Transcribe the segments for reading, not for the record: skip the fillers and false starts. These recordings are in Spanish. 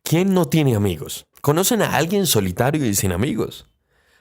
¿Quién no tiene amigos? ¿Conocen a alguien solitario y sin amigos?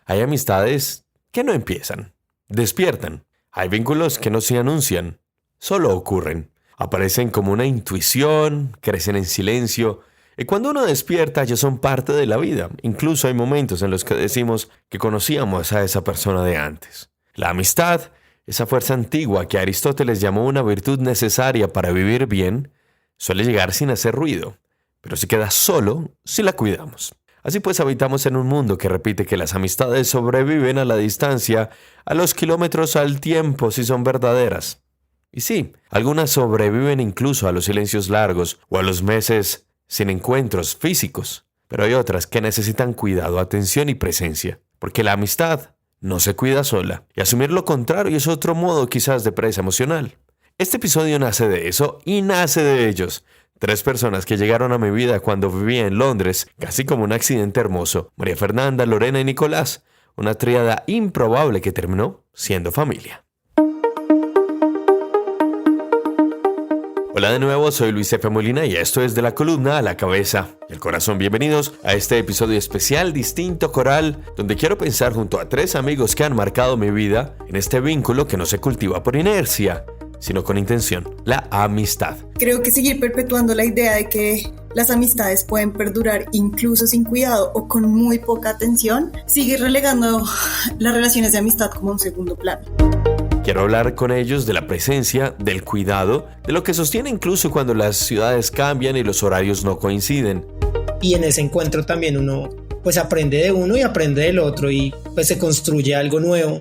Hay amistades que no empiezan, despiertan. Hay vínculos que no se anuncian, solo ocurren. Aparecen como una intuición, crecen en silencio. Y cuando uno despierta ya son parte de la vida. Incluso hay momentos en los que decimos que conocíamos a esa persona de antes. La amistad, esa fuerza antigua que Aristóteles llamó una virtud necesaria para vivir bien, suele llegar sin hacer ruido, pero se queda solo si la cuidamos. Así pues, habitamos en un mundo que repite que las amistades sobreviven a la distancia, a los kilómetros, al tiempo, si son verdaderas. Y sí, algunas sobreviven incluso a los silencios largos o a los meses sin encuentros físicos, pero hay otras que necesitan cuidado, atención y presencia, porque la amistad no se cuida sola, y asumir lo contrario es otro modo quizás de presa emocional. Este episodio nace de eso y nace de ellos. 3 personas que llegaron a mi vida cuando vivía en Londres, casi como un accidente hermoso: María Fernanda, Lorena y Nicolás, una tríada improbable que terminó siendo familia. Hola de nuevo, soy Luis F. Molina y esto es De la Columna a la Cabeza y el Corazón. Bienvenidos a este episodio especial, distinto, coral, donde quiero pensar junto a 3 amigos que han marcado mi vida en este vínculo que no se cultiva por inercia, sino con intención: la amistad. Creo que seguir perpetuando la idea de que las amistades pueden perdurar incluso sin cuidado o con muy poca atención sigue relegando las relaciones de amistad como a un segundo plano. Quiero hablar con ellos de la presencia, del cuidado, de lo que sostiene incluso cuando las ciudades cambian y los horarios no coinciden. Y en ese encuentro también uno pues aprende de uno y aprende del otro y pues se construye algo nuevo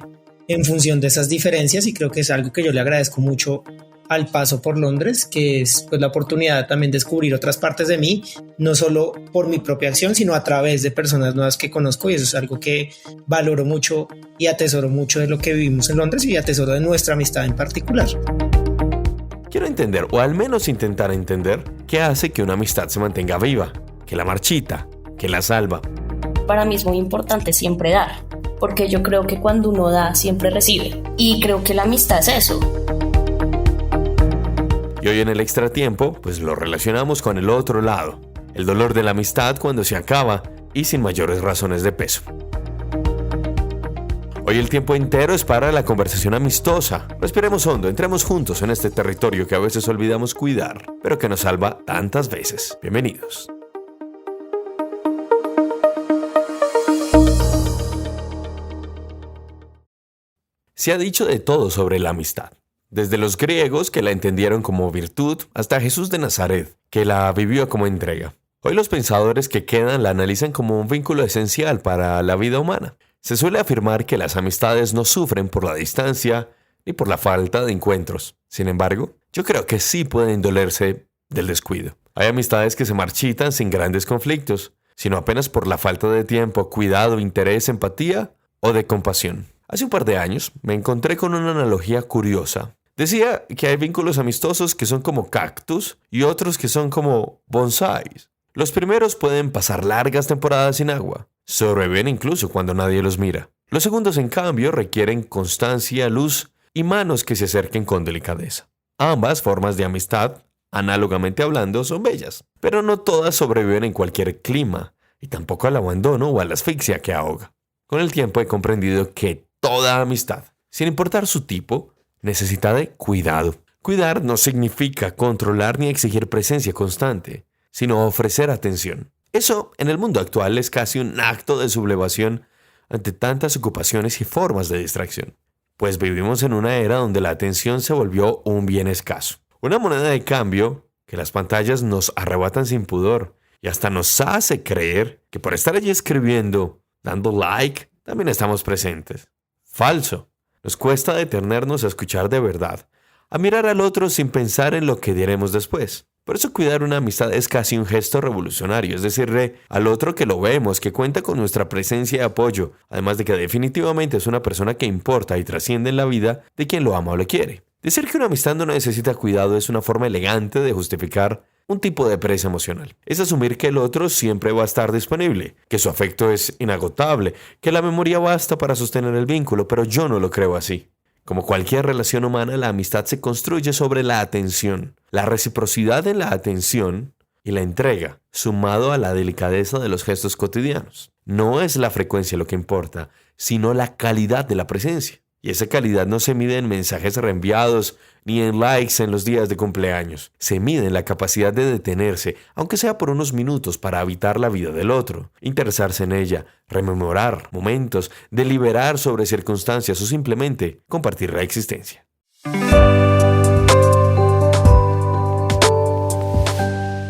en función de esas diferencias, y creo que es algo que yo le agradezco mucho al paso por Londres, que es pues la oportunidad también de descubrir otras partes de mí, no solo por mi propia acción, sino a través de personas nuevas que conozco, y eso es algo que valoro mucho y atesoro mucho de lo que vivimos en Londres y atesoro de nuestra amistad en particular. Quiero entender, o al menos intentar entender, qué hace que una amistad se mantenga viva, que la marchita, que la salva. Para mí es muy importante siempre dar, porque yo creo que cuando uno da, siempre recibe. Y creo que la amistad es eso. Y hoy en el extratiempo, pues lo relacionamos con el otro lado, el dolor de la amistad cuando se acaba y sin mayores razones de peso. Hoy el tiempo entero es para la conversación amistosa. Respiremos hondo, entremos juntos en este territorio que a veces olvidamos cuidar, pero que nos salva tantas veces. Bienvenidos. Se ha dicho de todo sobre la amistad. Desde los griegos, que la entendieron como virtud, hasta Jesús de Nazaret, que la vivió como entrega. Hoy los pensadores que quedan la analizan como un vínculo esencial para la vida humana. Se suele afirmar que las amistades no sufren por la distancia ni por la falta de encuentros. Sin embargo, yo creo que sí pueden dolerse del descuido. Hay amistades que se marchitan sin grandes conflictos, sino apenas por la falta de tiempo, cuidado, interés, empatía o de compasión. Hace un par de años me encontré con una analogía curiosa. Decía que hay vínculos amistosos que son como cactus y otros que son como bonsáis. Los primeros pueden pasar largas temporadas sin agua. Sobreviven incluso cuando nadie los mira. Los segundos, en cambio, requieren constancia, luz y manos que se acerquen con delicadeza. Ambas formas de amistad, análogamente hablando, son bellas, pero no todas sobreviven en cualquier clima, y tampoco al abandono o a la asfixia que ahoga. Con el tiempo he comprendido que toda amistad, sin importar su tipo, necesita de cuidado. Cuidar no significa controlar ni exigir presencia constante, sino ofrecer atención. Eso, en el mundo actual, es casi un acto de sublevación ante tantas ocupaciones y formas de distracción. Pues vivimos en una era donde la atención se volvió un bien escaso. Una moneda de cambio que las pantallas nos arrebatan sin pudor y hasta nos hace creer que por estar allí escribiendo, dando like, también estamos presentes. Falso. Nos cuesta detenernos a escuchar de verdad, a mirar al otro sin pensar en lo que diremos después. Por eso cuidar una amistad es casi un gesto revolucionario, es decirle al otro que lo vemos, que cuenta con nuestra presencia y apoyo, además de que definitivamente es una persona que importa y trasciende en la vida de quien lo ama o lo quiere. Decir que una amistad no necesita cuidado es una forma elegante de justificar un tipo de presa emocional. Es asumir que el otro siempre va a estar disponible, que su afecto es inagotable, que la memoria basta para sostener el vínculo, pero yo no lo creo así. Como cualquier relación humana, la amistad se construye sobre la atención. La reciprocidad en la atención y la entrega, sumado a la delicadeza de los gestos cotidianos. No es la frecuencia lo que importa, sino la calidad de la presencia. Y esa calidad no se mide en mensajes reenviados ni en likes en los días de cumpleaños. Se mide en la capacidad de detenerse, aunque sea por unos minutos, para habitar la vida del otro, interesarse en ella, rememorar momentos, deliberar sobre circunstancias o simplemente compartir la existencia.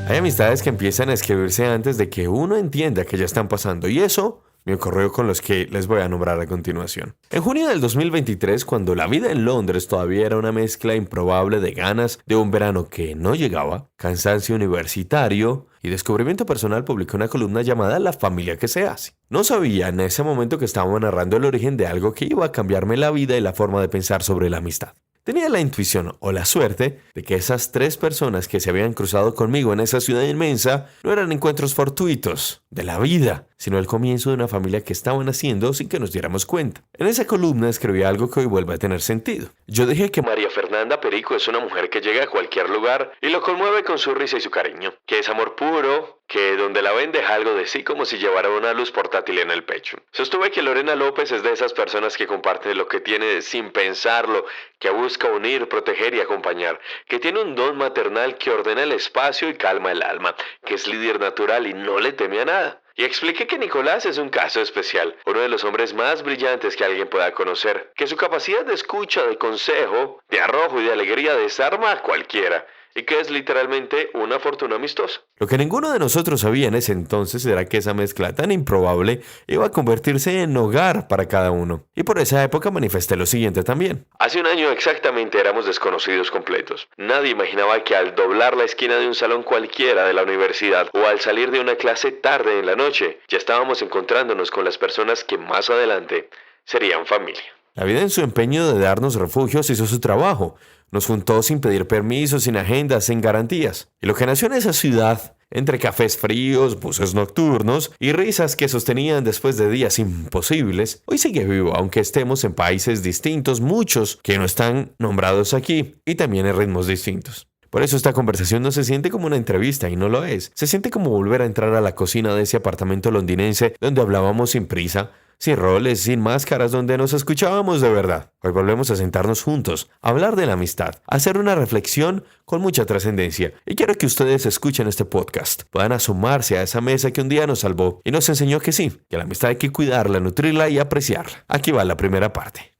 Hay amistades que empiezan a escribirse antes de que uno entienda que ya están pasando, y eso me ocurrió con los que les voy a nombrar a continuación. En junio del 2023, cuando la vida en Londres todavía era una mezcla improbable de ganas de un verano que no llegaba, cansancio universitario y descubrimiento personal, publiqué una columna llamada La familia que se hace. No sabía en ese momento que estaba narrando el origen de algo que iba a cambiarme la vida y la forma de pensar sobre la amistad. Tenía la intuición o la suerte de que esas 3 personas que se habían cruzado conmigo en esa ciudad inmensa no eran encuentros fortuitos de la vida, sino el comienzo de una familia que estaban haciendo sin que nos diéramos cuenta. En esa columna escribí algo que hoy vuelve a tener sentido. Yo dije que María Fernanda Perico es una mujer que llega a cualquier lugar y lo conmueve con su risa y su cariño, que es amor puro, que donde la ven deja algo de sí como si llevara una luz portátil en el pecho. Sostuve que Lorena López es de esas personas que comparte lo que tiene sin pensarlo, que busca unir, proteger y acompañar, que tiene un don maternal que ordena el espacio y calma el alma, que es líder natural y no le teme a nada. Y expliqué que Nicolás es un caso especial, uno de los hombres más brillantes que alguien pueda conocer, que su capacidad de escucha, de consejo, de arrojo y de alegría desarma a cualquiera, y que es literalmente una fortuna amistosa. Lo que ninguno de nosotros sabía en ese entonces era que esa mezcla tan improbable iba a convertirse en hogar para cada uno. Y por esa época manifesté lo siguiente también. Hace un año exactamente éramos desconocidos completos. Nadie imaginaba que al doblar la esquina de un salón cualquiera de la universidad o al salir de una clase tarde en la noche, ya estábamos encontrándonos con las personas que más adelante serían familia. La vida en su empeño de darnos refugios hizo su trabajo. Nos juntó sin pedir permisos, sin agendas, sin garantías. Y lo que nació en esa ciudad, entre cafés fríos, buses nocturnos y risas que sostenían después de días imposibles, hoy sigue vivo, aunque estemos en países distintos, muchos que no están nombrados aquí, y también en ritmos distintos. Por eso esta conversación no se siente como una entrevista, y no lo es. Se siente como volver a entrar a la cocina de ese apartamento londinense donde hablábamos sin prisa, sin roles, sin máscaras, donde nos escuchábamos de verdad. Hoy volvemos a sentarnos juntos, a hablar de la amistad, a hacer una reflexión con mucha trascendencia. Y quiero que ustedes escuchen este podcast, puedan asomarse a esa mesa que un día nos salvó y nos enseñó que sí, que la amistad hay que cuidarla, nutrirla y apreciarla. Aquí va la primera parte.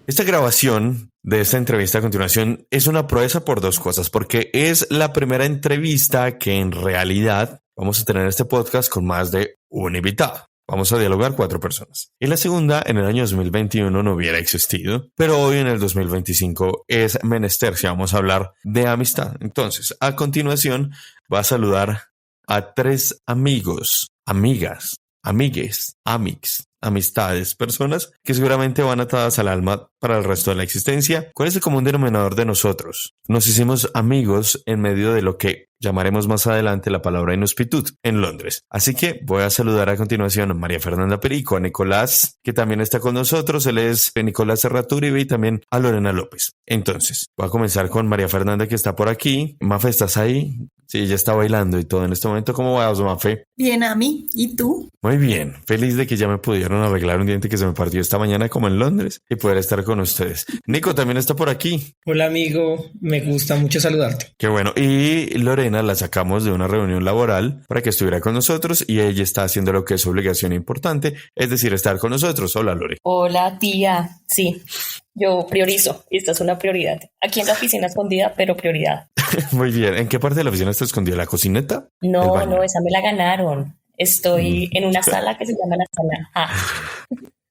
Esta grabación de esta entrevista a continuación es una proeza por 2 cosas, porque es la primera entrevista que en realidad vamos a tener en este podcast con más de un invitado. Vamos a dialogar 4 personas. Y la segunda, en el año 2021 no hubiera existido, pero hoy en el 2025 es menester si vamos a hablar de amistad. Entonces, a continuación, va a saludar a 3 amigos, amigas, amigues, amics, amistades, personas que seguramente van atadas al alma para el resto de la existencia. ¿Cuál es el común denominador de nosotros? Nos hicimos amigos en medio de lo que llamaremos más adelante la palabra inhospitud en Londres. Así que voy a saludar a continuación a María Fernanda Perico, a Nicolás, que también está con nosotros. Él es Nicolás Serraturibe, y también a Lorena López. Entonces, voy a comenzar con María Fernanda, que está por aquí. Mafe, ¿estás ahí? Sí, ella está bailando y todo en este momento. ¿Cómo vas, Mafe? Bien, Ami. ¿Y tú? Muy bien. Feliz de que ya me pudieron arreglar un diente que se me partió esta mañana como en Londres y poder estar con ustedes. Nico también está por aquí. Hola, amigo. Me gusta mucho saludarte. Qué bueno. Y Lorena la sacamos de una reunión laboral para que estuviera con nosotros y ella está haciendo lo que es su obligación importante, es decir, estar con nosotros. Hola, Lore. Hola, tía. Sí, yo priorizo. Esta es una prioridad. Aquí en la oficina escondida, pero prioridad. Muy bien. ¿En qué parte de la oficina está escondida? ¿La cocineta? No, esa me la ganaron. Estoy en una sala que se llama la sala A.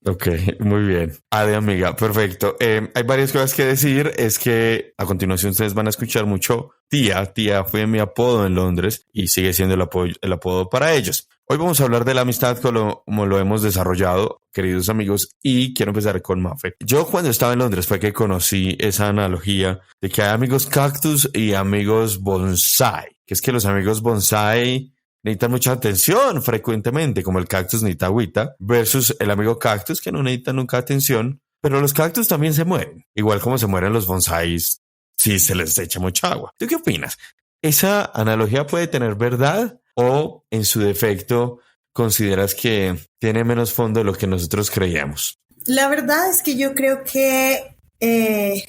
Ok, muy bien. De amiga, perfecto. Hay varias cosas que decir. Es que a continuación ustedes van a escuchar mucho tía. Tía fue mi apodo en Londres y sigue siendo el apodo para ellos. Hoy vamos a hablar de la amistad como lo hemos desarrollado, queridos amigos, y quiero empezar con Mafe. Yo cuando estaba en Londres fue que conocí esa analogía de que hay amigos cactus y amigos bonsai, que es que los amigos bonsai necesitan mucha atención frecuentemente, como el cactus necesita agüita, versus el amigo cactus que no necesita nunca atención, pero los cactus también se mueren, igual como se mueren los bonsáis si se les echa mucha agua. ¿Tú qué opinas? ¿Esa analogía puede tener verdad o en su defecto consideras que tiene menos fondo de lo que nosotros creíamos? La verdad es que yo creo que,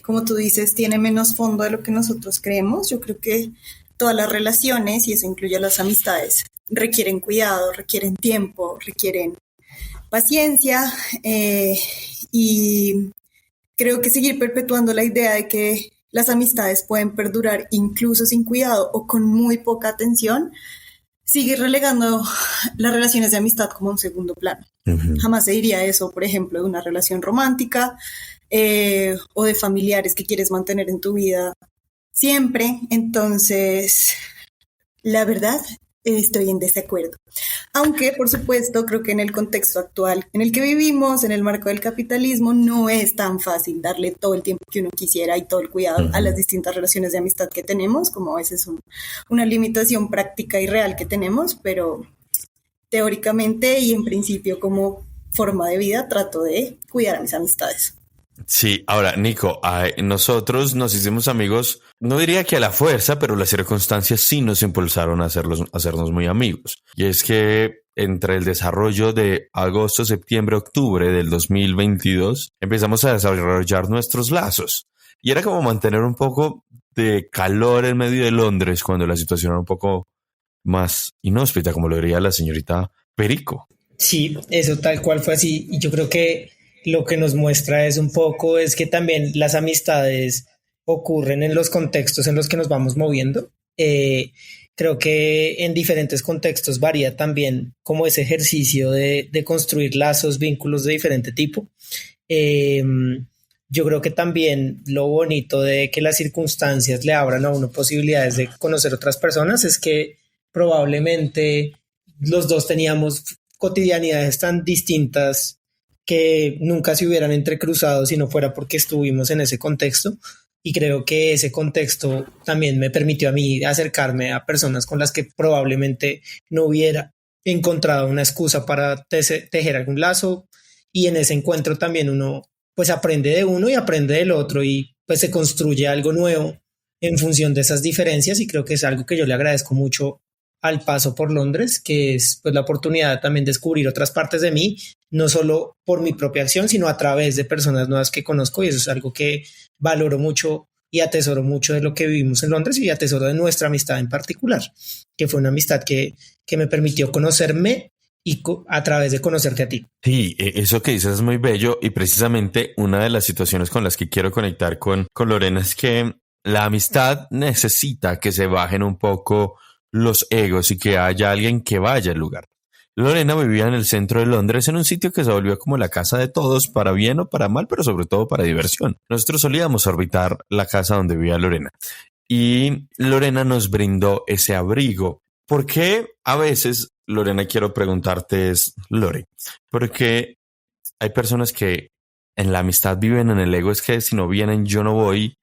como tú dices, tiene menos fondo de lo que nosotros creemos. Yo creo que todas las relaciones, y eso incluye las amistades, requieren cuidado, requieren tiempo, requieren paciencia, y creo que seguir perpetuando la idea de que las amistades pueden perdurar incluso sin cuidado o con muy poca atención, sigue relegando las relaciones de amistad como a un segundo plano. Jamás se diría eso, por ejemplo, de una relación romántica, o de familiares que quieres mantener en tu vida siempre. Entonces, la verdad, estoy en desacuerdo. Aunque, por supuesto, creo que en el contexto actual en el que vivimos, en el marco del capitalismo, no es tan fácil darle todo el tiempo que uno quisiera y todo el cuidado a las distintas relaciones de amistad que tenemos, como a veces una limitación práctica y real que tenemos, pero teóricamente y en principio como forma de vida trato de cuidar a mis amistades. Sí, ahora, Nico, nosotros nos hicimos amigos, no diría que a la fuerza, pero las circunstancias sí nos impulsaron a hacernos muy amigos. Y es que entre el desarrollo de agosto, septiembre, octubre del 2022, empezamos a desarrollar nuestros lazos. Y era como mantener un poco de calor en medio de Londres cuando la situación era un poco más inhóspita, como lo diría la señorita Perico. Sí, eso tal cual fue así. Y yo creo que lo que nos muestra es un poco, es que también las amistades ocurren en los contextos en los que nos vamos moviendo. Creo que en diferentes contextos varía también como ese ejercicio de construir lazos, vínculos de diferente tipo. Yo creo que también lo bonito de que las circunstancias le abran a uno posibilidades de conocer otras personas es que probablemente los dos teníamos cotidianidades tan distintas que nunca se hubieran entrecruzado si no fuera porque estuvimos en ese contexto. Y creo que ese contexto también me permitió a mí acercarme a personas con las que probablemente no hubiera encontrado una excusa para tejer algún lazo. Y en ese encuentro también uno pues aprende de uno y aprende del otro y pues se construye algo nuevo en función de esas diferencias. Y creo que es algo que yo le agradezco mucho al paso por Londres, que es pues la oportunidad también de descubrir otras partes de mí, no solo por mi propia acción, sino a través de personas nuevas que conozco, y eso es algo que valoro mucho y atesoro mucho de lo que vivimos en Londres, y atesoro de nuestra amistad en particular, que fue una amistad que me permitió conocerme y a través de conocerte a ti. Sí, eso que dices es muy bello, y precisamente una de las situaciones con las que quiero conectar con Lorena es que la amistad necesita que se bajen un poco los egos y que haya alguien que vaya al lugar. Lorena vivía en el centro de Londres, en un sitio que se volvió como la casa de todos, para bien o para mal, pero sobre todo para diversión. Nosotros solíamos orbitar la casa donde vivía Lorena, y Lorena nos brindó ese abrigo. ¿Por qué a veces, Lorena, quiero preguntarte Lore, ¿por qué hay personas que en la amistad viven en el ego? Es que si no vienen yo no voy.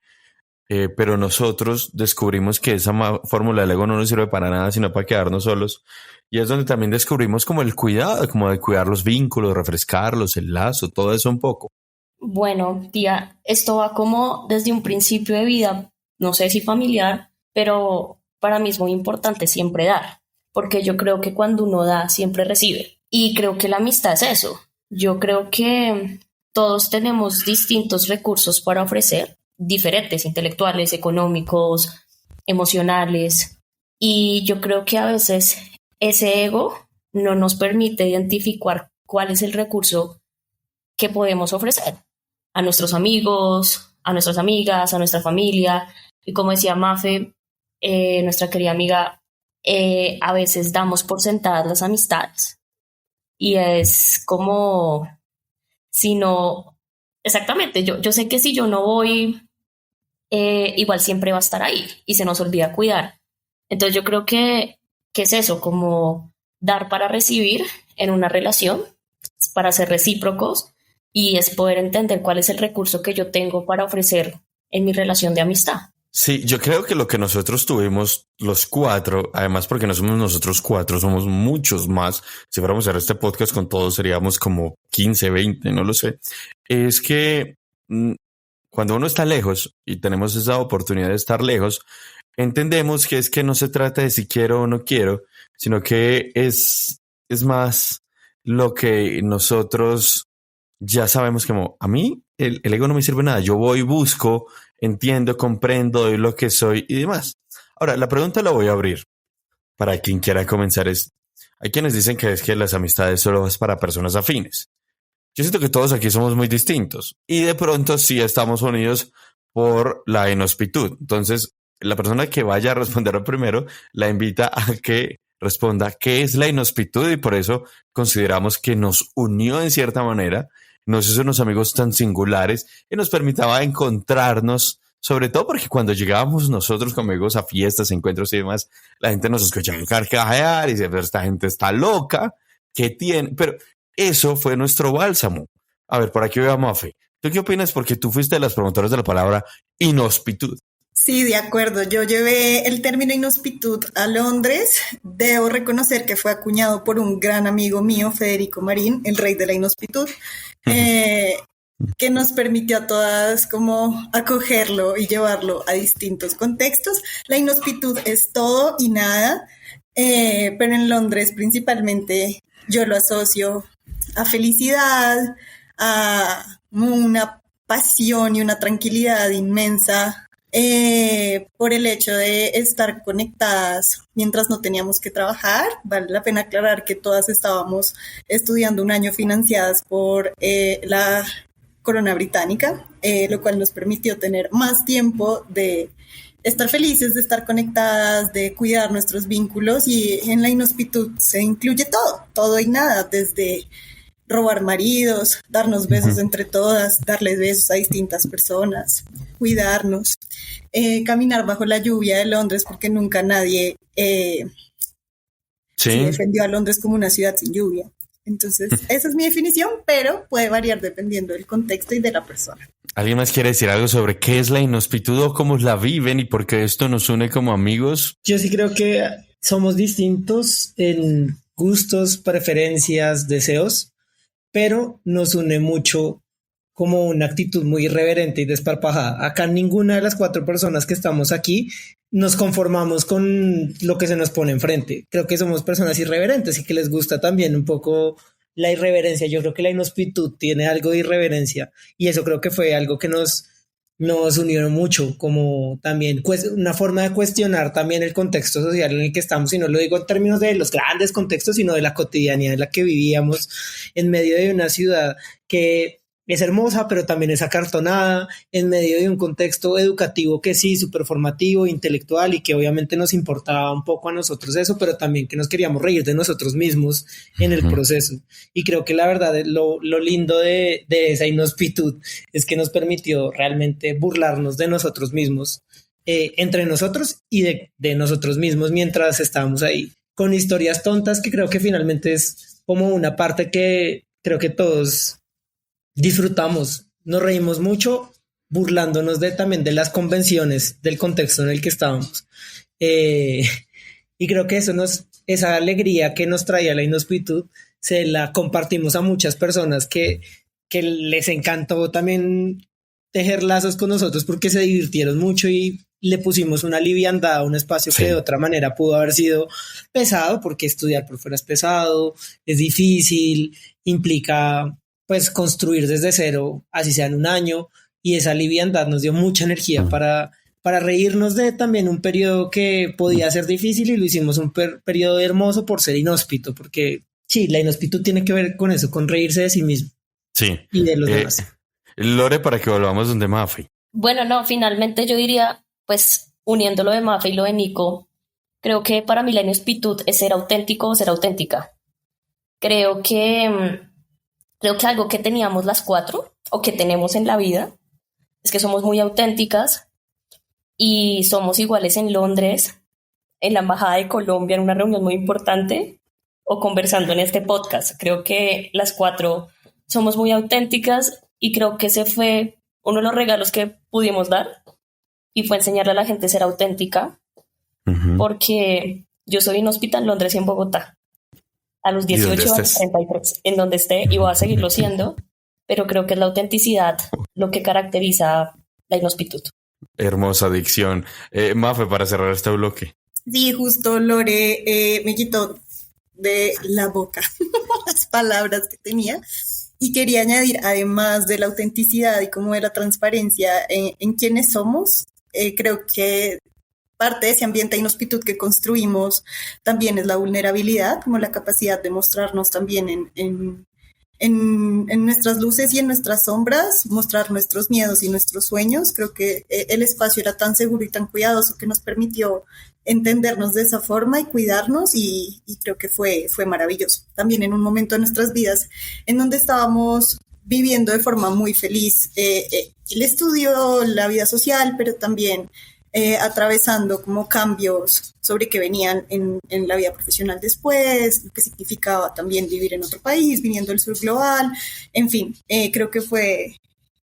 Pero nosotros descubrimos que esa fórmula del ego no nos sirve para nada, sino para quedarnos solos. Y es donde también descubrimos como el cuidado, como de cuidar los vínculos, refrescarlos, el lazo, todo eso un poco. Bueno, tía, esto va como desde un principio de vida, no sé si familiar, pero para mí es muy importante siempre dar, porque yo creo que cuando uno da, siempre recibe. Y creo que la amistad es eso. Yo creo que todos tenemos distintos recursos para ofrecer, diferentes, intelectuales, económicos, emocionales, y yo creo que a veces ese ego no nos permite identificar cuál es el recurso que podemos ofrecer a nuestros amigos, a nuestras amigas, a nuestra familia. Y como decía Mafe, nuestra querida amiga, a veces damos por sentadas las amistades, y es como si no, exactamente, yo sé que si yo no voy, igual siempre va a estar ahí y se nos olvida cuidar. Entonces yo creo que es eso, como dar para recibir en una relación, para ser recíprocos, y es poder entender cuál es el recurso que yo tengo para ofrecer en mi relación de amistad. Sí, yo creo que lo que nosotros tuvimos los cuatro, además porque no somos nosotros cuatro, somos muchos más. Si fuéramos a hacer este podcast con todos seríamos como 15, 20, no lo sé. Es que cuando uno está lejos y tenemos esa oportunidad de estar lejos, entendemos que es que no se trata de si quiero o no quiero, sino que es más lo que nosotros ya sabemos como a mí el ego no me sirve nada. Yo voy, busco, entiendo, comprendo, doy lo que soy y demás. Ahora, la pregunta la voy a abrir para quien quiera comenzar. Hay quienes dicen que es que las amistades solo es para personas afines. Yo siento que todos aquí somos muy distintos y de pronto sí estamos unidos por la inhospitud. Entonces, la persona que vaya a responder primero la invita a que responda qué es la inhospitud y por eso consideramos que nos unió en cierta manera, nos hizo unos amigos tan singulares y nos permitía encontrarnos, sobre todo porque cuando llegábamos nosotros como amigos a fiestas, encuentros y demás, la gente nos escuchaba carcajear y decía, pero esta gente está loca, ¿qué tiene? Pero eso fue nuestro bálsamo. A ver, por aquí veo a Mafe. ¿Tú qué opinas? Porque tú fuiste de las promotoras de la palabra inhospitud. Sí, de acuerdo. Yo llevé el término inhospitud a Londres. Debo reconocer que fue acuñado por un gran amigo mío, Federico Marín, el rey de la inhospitud, que nos permitió a todas como acogerlo y llevarlo a distintos contextos. La inhospitud es todo y nada, pero en Londres principalmente yo lo asocio a felicidad, a una pasión y una tranquilidad inmensa, por el hecho de estar conectadas mientras no teníamos que trabajar. Vale la pena aclarar que todas estábamos estudiando un año financiadas por la corona británica, lo cual nos permitió tener más tiempo de estar felices, de estar conectadas, de cuidar nuestros vínculos, y en la inhospitud se incluye todo y nada, desde robar maridos, darnos besos entre todas, darles besos a distintas personas, cuidarnos, caminar bajo la lluvia de Londres, porque nunca nadie defendió a Londres como una ciudad sin lluvia. Entonces, esa es mi definición, pero puede variar dependiendo del contexto y de la persona. ¿Alguien más quiere decir algo sobre qué es la inhospitud o cómo la viven y por qué esto nos une como amigos? Yo sí creo que somos distintos en gustos, preferencias, deseos, pero nos une mucho como una actitud muy irreverente y desparpajada. Acá ninguna de las 4 personas que estamos aquí nos conformamos con lo que se nos pone enfrente. Creo que somos personas irreverentes y que les gusta también un poco la irreverencia. Yo creo que la inhospitud tiene algo de irreverencia y eso creo que fue algo que nos unió mucho, como también una forma de cuestionar también el contexto social en el que estamos, y no lo digo en términos de los grandes contextos, sino de la cotidianidad en la que vivíamos en medio de una ciudad que es hermosa, pero también es acartonada, en medio de un contexto educativo que sí, súper formativo, intelectual, y que obviamente nos importaba un poco a nosotros eso, pero también que nos queríamos reír de nosotros mismos en el proceso. Y creo que la verdad, lo lindo de esa inhospitud es que nos permitió realmente burlarnos de nosotros mismos, entre nosotros y de nosotros mismos mientras estábamos ahí, con historias tontas, que creo que finalmente es como una parte que creo que todos disfrutamos, nos reímos mucho burlándonos también de las convenciones del contexto en el que estábamos, y creo que esa alegría que nos traía la inhospitud se la compartimos a muchas personas que les encantó también tejer lazos con nosotros porque se divirtieron mucho y le pusimos una liviandad a un espacio que de otra manera pudo haber sido pesado, porque estudiar por fuera es pesado, es difícil, implica pues construir desde cero, así sea en un año, y esa liviandad nos dio mucha energía para reírnos de también un periodo que podía ser difícil, y lo hicimos un periodo hermoso por ser inhóspito, porque sí, la inhospitud tiene que ver con eso, con reírse de sí mismo. Sí. Y de los demás. Lore, para que volvamos donde Mafe. Bueno, no, finalmente yo diría, pues uniendo lo de Mafe y lo de Nico, creo que para mí la inhospitud es ser auténtico o ser auténtica. Creo que algo que teníamos las 4 o que tenemos en la vida es que somos muy auténticas y somos iguales en Londres, en la Embajada de Colombia, en una reunión muy importante, o conversando en este podcast. Creo que las 4 somos muy auténticas y creo que ese fue uno de los regalos que pudimos dar, y fue enseñarle a la gente a ser auténtica, porque yo soy inhóspita en Londres y en Bogotá. A los 18, a los 33, en donde esté, y voy a seguirlo siendo, pero creo que es la autenticidad lo que caracteriza la inhospitud. Hermosa dicción. Mafe, para cerrar este bloque. Sí, justo Lore me quitó de la boca las palabras que tenía y quería añadir, además de la autenticidad y como de la transparencia en quienes somos, creo que parte de ese ambiente de inhospitud que construimos también es la vulnerabilidad, como la capacidad de mostrarnos también en nuestras luces y en nuestras sombras, mostrar nuestros miedos y nuestros sueños. Creo que el espacio era tan seguro y tan cuidadoso que nos permitió entendernos de esa forma y cuidarnos y creo que fue maravilloso. También en un momento de nuestras vidas en donde estábamos viviendo de forma muy feliz el estudio, la vida social, pero también atravesando como cambios sobre que venían en la vida profesional después, lo que significaba también vivir en otro país, viniendo del sur global, en fin, creo que fue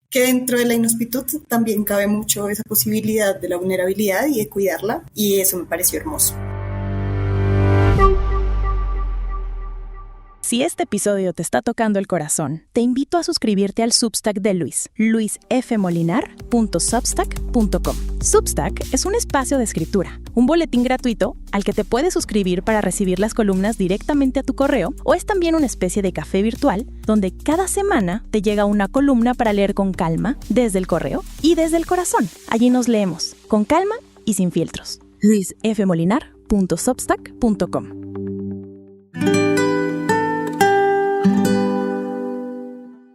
que dentro de la inhospitud también cabe mucho esa posibilidad de la vulnerabilidad y de cuidarla, y eso me pareció hermoso. Si este episodio te está tocando el corazón, te invito a suscribirte al Substack de Luis, luisfmolinar.substack.com. Substack es un espacio de escritura, un boletín gratuito al que te puedes suscribir para recibir las columnas directamente a tu correo, o es también una especie de café virtual donde cada semana te llega una columna para leer con calma, desde el correo y desde el corazón. Allí nos leemos, con calma y sin filtros. luisfmolinar.substack.com.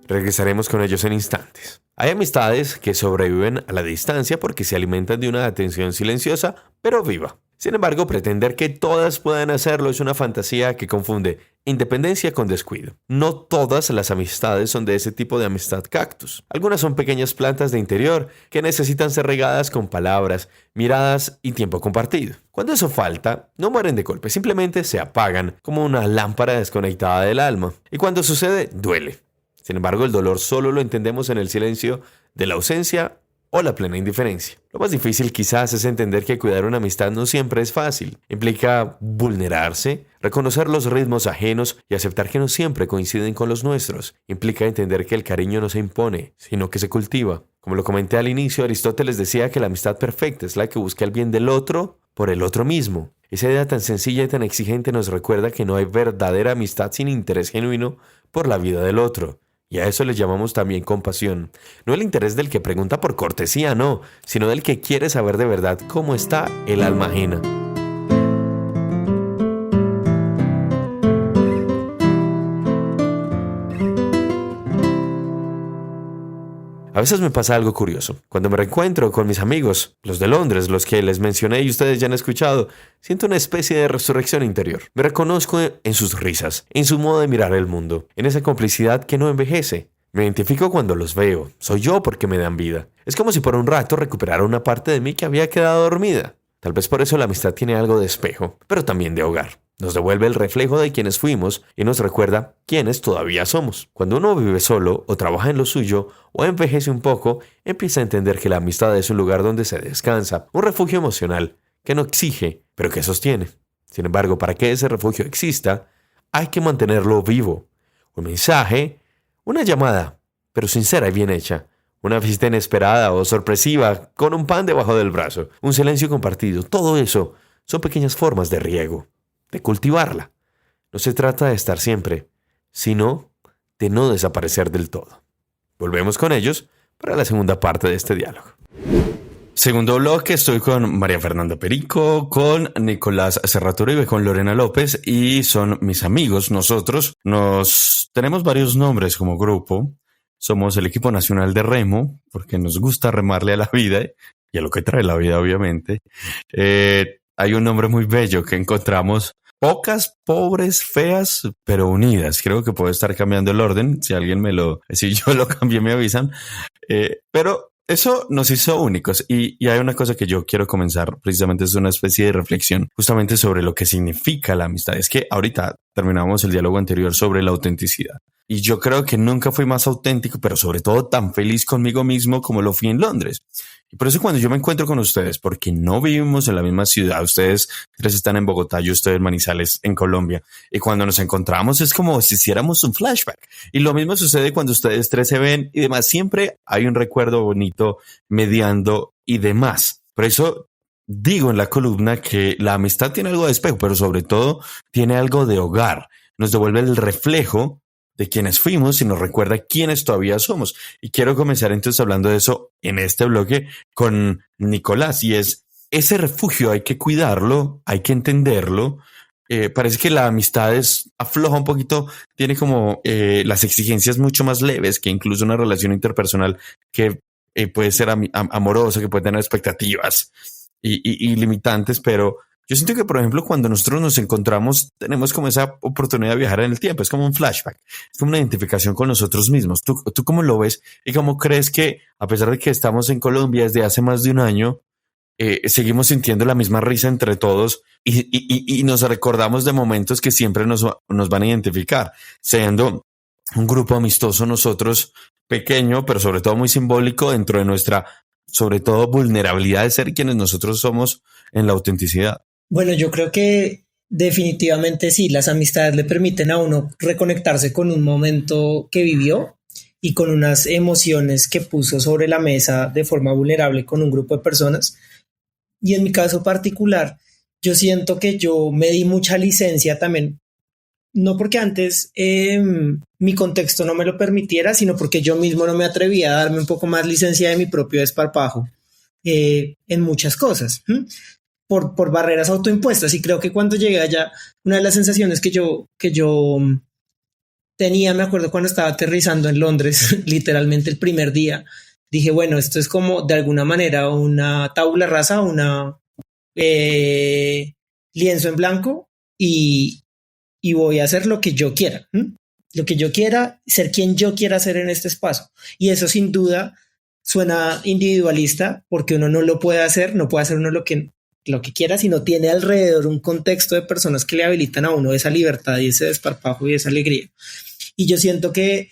Regresaremos con ellos en instantes. Hay amistades que sobreviven a la distancia porque se alimentan de una atención silenciosa, pero viva. Sin embargo, pretender que todas puedan hacerlo es una fantasía que confunde independencia con descuido. No todas las amistades son de ese tipo de amistad cactus. Algunas son pequeñas plantas de interior que necesitan ser regadas con palabras, miradas y tiempo compartido. Cuando eso falta, no mueren de golpe, simplemente se apagan como una lámpara desconectada del alma. Y cuando sucede, duele. Sin embargo, el dolor solo lo entendemos en el silencio de la ausencia o la plena indiferencia. Lo más difícil quizás es entender que cuidar una amistad no siempre es fácil. Implica vulnerarse, reconocer los ritmos ajenos y aceptar que no siempre coinciden con los nuestros. Implica entender que el cariño no se impone, sino que se cultiva. Como lo comenté al inicio, Aristóteles decía que la amistad perfecta es la que busca el bien del otro por el otro mismo. Esa idea tan sencilla y tan exigente nos recuerda que no hay verdadera amistad sin interés genuino por la vida del otro. Y a eso le llamamos también compasión. No el interés del que pregunta por cortesía, no, sino del que quiere saber de verdad cómo está el alma ajena. A veces me pasa algo curioso. Cuando me reencuentro con mis amigos, los de Londres, los que les mencioné y ustedes ya han escuchado, siento una especie de resurrección interior. Me reconozco en sus risas, en su modo de mirar el mundo, en esa complicidad que no envejece. Me identifico cuando los veo. Soy yo porque me dan vida. Es como si por un rato recuperara una parte de mí que había quedado dormida. Tal vez por eso la amistad tiene algo de espejo, pero también de hogar. Nos devuelve el reflejo de quienes fuimos y nos recuerda quiénes todavía somos. Cuando uno vive solo o trabaja en lo suyo o envejece un poco, empieza a entender que la amistad es un lugar donde se descansa, un refugio emocional que no exige, pero que sostiene. Sin embargo, para que ese refugio exista, hay que mantenerlo vivo. Un mensaje, una llamada, pero sincera y bien hecha. Una visita inesperada o sorpresiva con un pan debajo del brazo. Un silencio compartido. Todo eso son pequeñas formas de riego, de cultivarla. No se trata de estar siempre, sino de no desaparecer del todo. Volvemos con ellos para la segunda parte de este diálogo. Segundo bloque, estoy con María Fernanda Perico, con Nicolás Serrato Uribe, con Lorena López y son mis amigos. Nosotros tenemos varios nombres como grupo. Somos el equipo nacional de remo, porque nos gusta remarle a la vida y a lo que trae la vida, obviamente. Hay un nombre muy bello que encontramos: pocas, pobres, feas, pero unidas. Creo que puedo estar cambiando el orden. Si yo lo cambié, me avisan. Pero eso nos hizo únicos. Y hay una cosa que yo quiero comenzar, precisamente es una especie de reflexión justamente sobre lo que significa la amistad. Es que ahorita terminamos el diálogo anterior sobre la autenticidad. Y yo creo que nunca fui más auténtico, pero sobre todo tan feliz conmigo mismo como lo fui en Londres. Y por eso cuando yo me encuentro con ustedes, porque no vivimos en la misma ciudad, ustedes tres están en Bogotá, yo estoy en Manizales, en Colombia, y cuando nos encontramos es como si hiciéramos un flashback. Y lo mismo sucede cuando ustedes tres se ven y demás. Siempre hay un recuerdo bonito mediando y demás. Por eso digo en la columna que la amistad tiene algo de espejo, pero sobre todo tiene algo de hogar. Nos devuelve el reflejo de quienes fuimos y nos recuerda quiénes todavía somos. Y quiero comenzar entonces hablando de eso en este bloque con Nicolás, y es ese refugio hay que cuidarlo, hay que entenderlo. Parece que la amistad afloja un poquito, tiene como las exigencias mucho más leves que incluso una relación interpersonal que puede ser amorosa, que puede tener expectativas y limitantes, pero yo siento que, por ejemplo, cuando nosotros nos encontramos, tenemos como esa oportunidad de viajar en el tiempo. Es como un flashback, es como una identificación con nosotros mismos. ¿Tú cómo lo ves? ¿Y cómo crees que, a pesar de que estamos en Colombia desde hace más de un año, seguimos sintiendo la misma risa entre todos y nos recordamos de momentos que siempre nos van a identificar, siendo un grupo amistoso nosotros pequeño, pero sobre todo muy simbólico dentro de nuestra, sobre todo, vulnerabilidad de ser quienes nosotros somos en la autenticidad? Bueno, yo creo que definitivamente sí, las amistades le permiten a uno reconectarse con un momento que vivió y con unas emociones que puso sobre la mesa de forma vulnerable con un grupo de personas. Y en mi caso particular, yo siento que yo me di mucha licencia también, no porque antes mi contexto no me lo permitiera, sino porque yo mismo no me atrevía a darme un poco más licencia de mi propio desparpajo en muchas cosas. Por barreras autoimpuestas. Y creo que cuando llegué allá, una de las sensaciones que yo tenía, me acuerdo cuando estaba aterrizando en Londres, literalmente el primer día, dije, bueno, esto es como de alguna manera una tabula rasa, una lienzo en blanco y voy a hacer lo que yo quiera. Lo que yo quiera, ser quien yo quiera ser en este espacio. Y eso sin duda suena individualista porque uno no lo puede hacer, no puede hacer uno lo que quiera, sino tiene alrededor un contexto de personas que le habilitan a uno esa libertad y ese desparpajo y esa alegría. Y yo siento que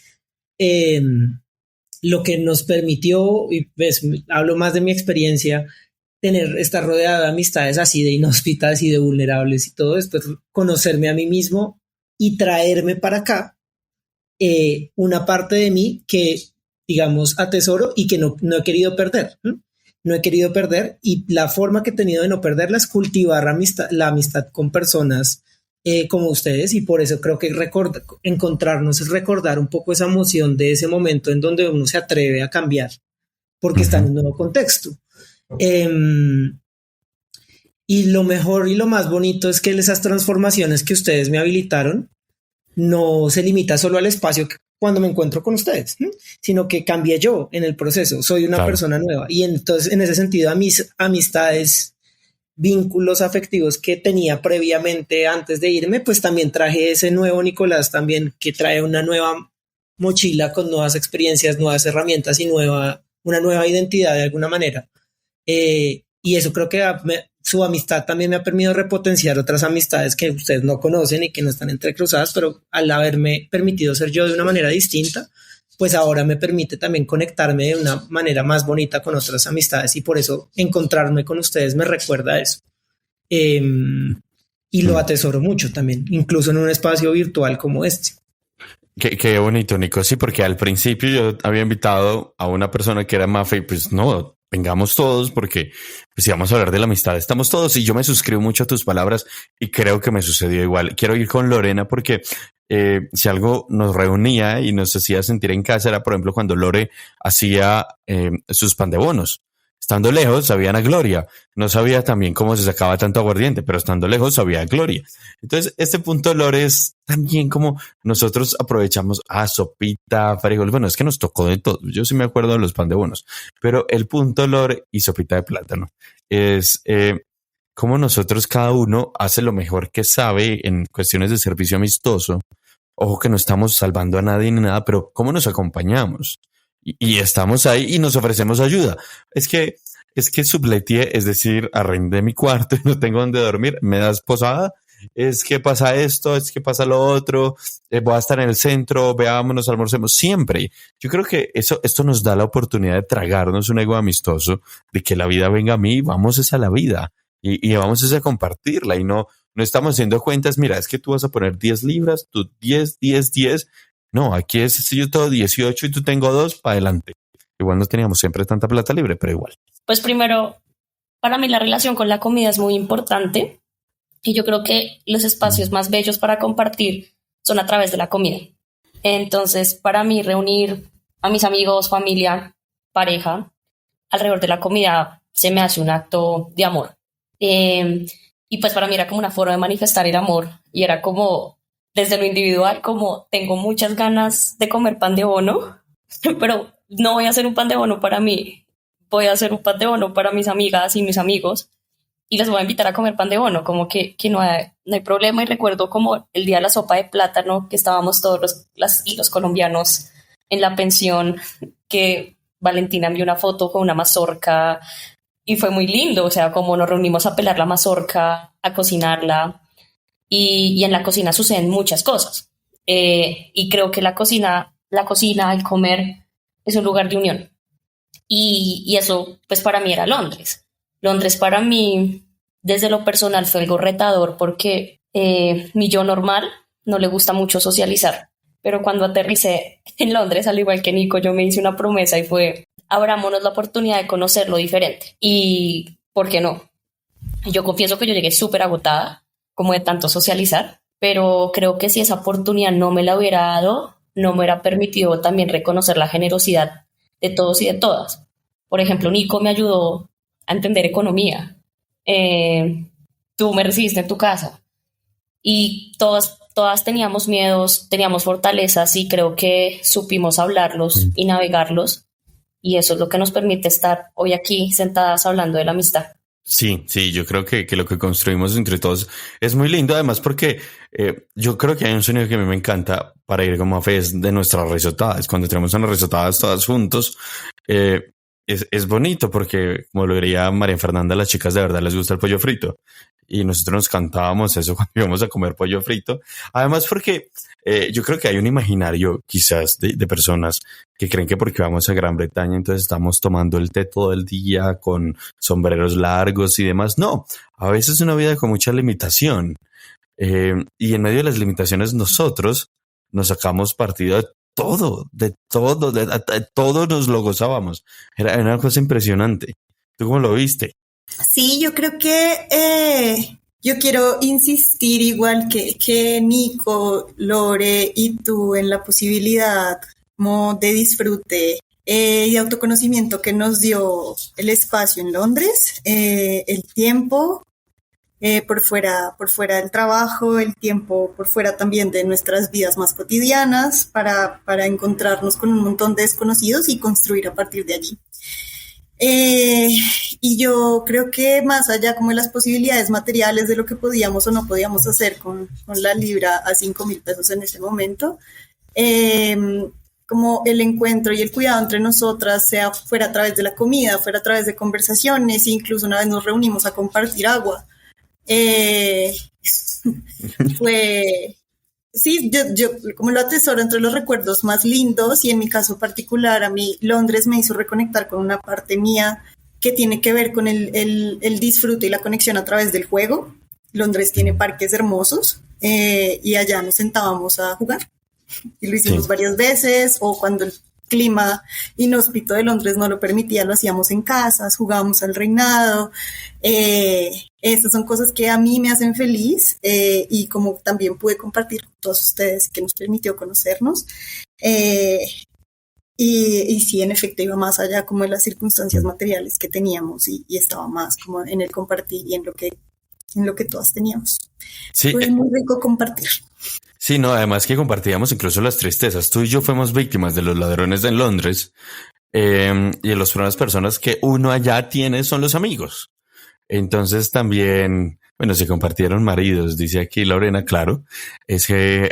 lo que nos permitió, y pues, hablo más de mi experiencia, estar rodeado de amistades así de inhóspitas y de vulnerables y todo esto, es conocerme a mí mismo y traerme para acá una parte de mí que, digamos, atesoro y que no he querido perder. No he querido perder, y la forma que he tenido de no perderla es cultivar la amistad con personas como ustedes, y por eso creo que encontrarnos es recordar un poco esa emoción de ese momento en donde uno se atreve a cambiar porque está en un nuevo contexto. Y lo mejor y lo más bonito es que esas transformaciones que ustedes me habilitaron no se limita solo al espacio cuando me encuentro con ustedes, sino que cambié yo en el proceso, soy una persona nueva, y entonces en ese sentido a mis amistades, vínculos afectivos que tenía previamente antes de irme, pues también traje ese nuevo Nicolás también, que trae una nueva mochila con nuevas experiencias, nuevas herramientas y una nueva identidad de alguna manera, y eso creo que su amistad también me ha permitido repotenciar otras amistades que ustedes no conocen y que no están entrecruzadas, pero al haberme permitido ser yo de una manera distinta, pues ahora me permite también conectarme de una manera más bonita con otras amistades, y por eso encontrarme con ustedes me recuerda a eso. Y lo atesoro mucho también, incluso en un espacio virtual como este. Qué bonito, Nico. Sí, porque al principio yo había invitado a una persona que era Mafe y pues no, vengamos todos porque pues si vamos a hablar de la amistad, estamos todos, y yo me suscribo mucho a tus palabras y creo que me sucedió igual. Quiero ir con Lorena porque si algo nos reunía y nos hacía sentir en casa era, por ejemplo, cuando Lore hacía sus pan de bonos. Estando lejos sabían a gloria. No sabía también cómo se sacaba tanto aguardiente, pero estando lejos sabía a gloria. Entonces, este punto, Lore, es también como nosotros aprovechamos sopita, frijoles. Bueno, es que nos tocó de todo. Yo sí me acuerdo de los pan de bonos. Pero el punto, Lore, y sopita de plátano, es cómo nosotros cada uno hace lo mejor que sabe en cuestiones de servicio amistoso. Ojo que no estamos salvando a nadie ni nada, pero cómo nos acompañamos. Y estamos ahí y nos ofrecemos ayuda. Es que subletie, es decir, arrendé mi cuarto y no tengo dónde dormir, me das posada es que pasa esto, es que pasa lo otro, voy a estar en el centro, veámonos, almorcemos, siempre. Yo creo que esto nos da la oportunidad de tragarnos un ego amistoso, de que la vida venga a mí, vamos es a la vida y vamos es a compartirla y no estamos haciendo cuentas, mira, es que tú vas a poner 10 libras, tú 10, 10, 10. No, aquí es yo todo 18 y tú tengo 2 para adelante. Igual no teníamos siempre tanta plata libre, pero igual. Pues primero, para mí la relación con la comida es muy importante y yo creo que los espacios más bellos para compartir son a través de la comida. Entonces, para mí reunir a mis amigos, familia, pareja, alrededor de la comida se me hace un acto de amor. Y pues para mí era como una forma de manifestar el amor y era como desde lo individual, como tengo muchas ganas de comer pan de bono, pero no voy a hacer un pan de bono para mí, voy a hacer un pan de bono para mis amigas y mis amigos y les voy a invitar a comer pan de bono, como que no hay problema. Y recuerdo como el día de la sopa de plátano, que estábamos todos los colombianos en la pensión, que Valentina envió una foto con una mazorca y fue muy lindo, o sea, como nos reunimos a pelar la mazorca, a cocinarla. Y en la cocina suceden muchas cosas. Y creo que la cocina, el comer, es un lugar de unión. Y eso, pues para mí era Londres. Londres para mí, desde lo personal, fue algo retador porque mi yo normal no le gusta mucho socializar. Pero cuando aterricé en Londres, al igual que Nico, yo me hice una promesa y fue, abrámonos la oportunidad de conocer lo diferente. Y, ¿por qué no? Yo confieso que yo llegué súper agotada, como de tanto socializar, pero creo que si esa oportunidad no me la hubiera dado, no me hubiera permitido también reconocer la generosidad de todos y de todas. Por ejemplo, Nico me ayudó a entender economía. Tú me recibiste en tu casa. Y todas teníamos miedos, teníamos fortalezas y creo que supimos hablarlos y navegarlos. Y eso es lo que nos permite estar hoy aquí sentadas hablando de la amistad. Sí, yo creo que lo que construimos entre todos es muy lindo, además porque yo creo que hay un sonido que a mí me encanta para ir como a fe, es de nuestras risotadas. Cuando tenemos unas risotadas todas juntos, es bonito porque, como lo diría María Fernanda, a las chicas de verdad les gusta el pollo frito. Y nosotros nos cantábamos eso cuando íbamos a comer pollo frito. Además porque yo creo que hay un imaginario quizás de personas que creen que porque vamos a Gran Bretaña entonces estamos tomando el té todo el día con sombreros largos y demás. No, a veces es una vida con mucha limitación. Y en medio de las limitaciones nosotros nos sacamos partido de todo, de todo nos lo gozábamos. Era una cosa impresionante. ¿Tú cómo lo viste? Sí, yo creo que yo quiero insistir igual que Nico, Lore y tú en la posibilidad como de disfrute y autoconocimiento que nos dio el espacio en Londres, el tiempo por fuera del trabajo, el tiempo por fuera también de nuestras vidas más cotidianas para encontrarnos con un montón de desconocidos y construir a partir de allí. Y yo creo que más allá como de las posibilidades materiales de lo que podíamos o no podíamos hacer con la libra a 5,000 pesos en ese momento, como el encuentro y el cuidado entre nosotras, fuera a través de la comida, fuera a través de conversaciones, incluso una vez nos reunimos a compartir agua. Fue... Sí, yo como lo atesoro entre los recuerdos más lindos y en mi caso particular a mí Londres me hizo reconectar con una parte mía que tiene que ver con el disfrute y la conexión a través del juego. Londres tiene parques hermosos y allá nos sentábamos a jugar y lo hicimos varias veces, o cuando el clima inhóspito de Londres no lo permitía, lo hacíamos en casas, jugábamos al reinado. Estas son cosas que a mí me hacen feliz y como también pude compartir con todos ustedes que nos permitió conocernos. Y sí, en efecto, iba más allá como de las circunstancias materiales que teníamos y estaba más como en el compartir y en lo que todas teníamos. Sí. Fue muy rico compartir. Sí, no, además que compartíamos incluso las tristezas. Tú y yo fuimos víctimas de los ladrones en Londres y de las primeras personas que uno allá tiene son los amigos. Entonces también Bueno, se compartieron maridos, dice aquí Lorena, claro, es que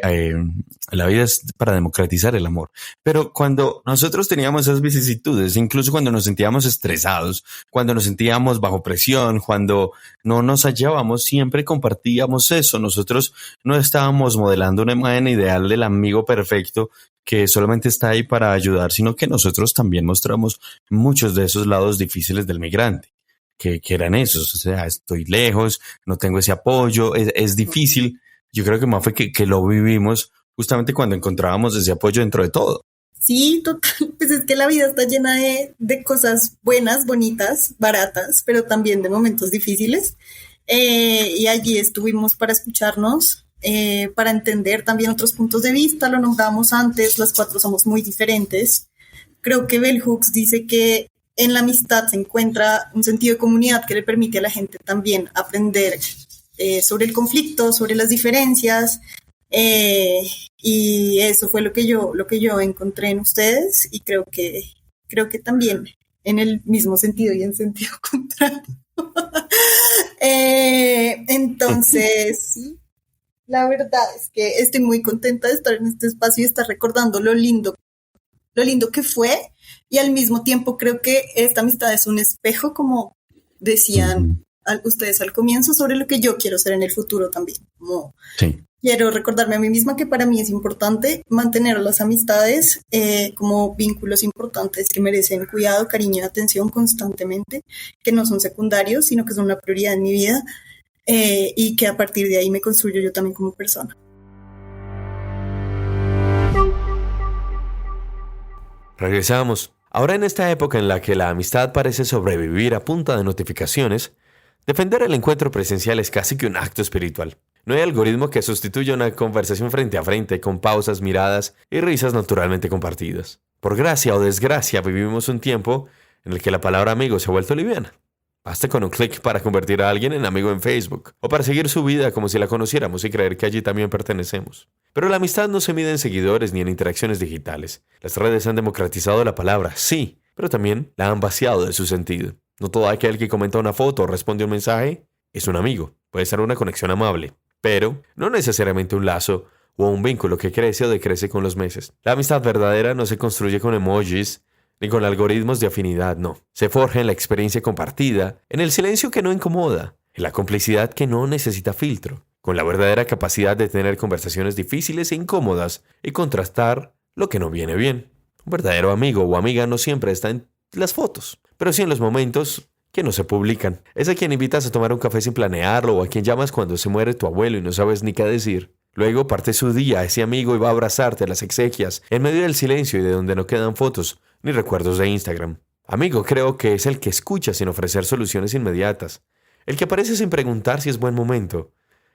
la vida es para democratizar el amor. Pero cuando nosotros teníamos esas vicisitudes, incluso cuando nos sentíamos estresados, cuando nos sentíamos bajo presión, cuando no nos hallábamos, siempre compartíamos eso. Nosotros no estábamos modelando una imagen ideal del amigo perfecto que solamente está ahí para ayudar, sino que nosotros también mostramos muchos de esos lados difíciles del migrante. Que eran esos, o sea, estoy lejos, no tengo ese apoyo, es difícil. Yo creo que más fue que lo vivimos justamente cuando encontrábamos ese apoyo dentro de todo. Sí, total, pues es que la vida está llena de cosas buenas, bonitas, baratas, pero también de momentos difíciles. Y allí estuvimos para escucharnos, para entender también otros puntos de vista, lo nombramos antes, las cuatro somos muy diferentes. Creo que Bell Hooks dice que en la amistad se encuentra un sentido de comunidad que le permite a la gente también aprender sobre el conflicto, sobre las diferencias, y eso fue lo que yo encontré en ustedes, y creo que también en el mismo sentido y en sentido contrario. Entonces, sí, la verdad es que estoy muy contenta de estar en este espacio y estar recordando lo lindo que fue, y al mismo tiempo creo que esta amistad es un espejo, como decían ustedes al comienzo, sobre lo que yo quiero ser en el futuro también. Como Sí. quiero recordarme a mí misma que para mí es importante mantener las amistades como vínculos importantes que merecen cuidado, cariño y atención constantemente, que no son secundarios, sino que son una prioridad en mi vida, y que a partir de ahí me construyo yo también como persona. Regresamos. Ahora, en esta época en la que la amistad parece sobrevivir a punta de notificaciones, defender el encuentro presencial es casi que un acto espiritual. No hay algoritmo que sustituya una conversación frente a frente con pausas, miradas y risas naturalmente compartidas. Por gracia o desgracia, vivimos un tiempo en el que la palabra amigo se ha vuelto liviana. Basta con un clic para convertir a alguien en amigo en Facebook, o para seguir su vida como si la conociéramos y creer que allí también pertenecemos. Pero la amistad no se mide en seguidores ni en interacciones digitales. Las redes han democratizado la palabra, sí, pero también la han vaciado de su sentido. No todo aquel que comenta una foto o responde un mensaje es un amigo. Puede ser una conexión amable, pero no necesariamente un lazo o un vínculo que crece o decrece con los meses. La amistad verdadera no se construye con emojis ni con algoritmos de afinidad, no. Se forja en la experiencia compartida, en el silencio que no incomoda, en la complicidad que no necesita filtro, con la verdadera capacidad de tener conversaciones difíciles e incómodas y contrastar lo que no viene bien. Un verdadero amigo o amiga no siempre está en las fotos, pero sí en los momentos que no se publican. Es a quien invitas a tomar un café sin planearlo, o a quien llamas cuando se muere tu abuelo y no sabes ni qué decir. Luego parte su día ese amigo y va a abrazarte a las exequias, en medio del silencio y de donde no quedan fotos ni recuerdos de Instagram. Amigo creo que es el que escucha sin ofrecer soluciones inmediatas, el que aparece sin preguntar si es buen momento,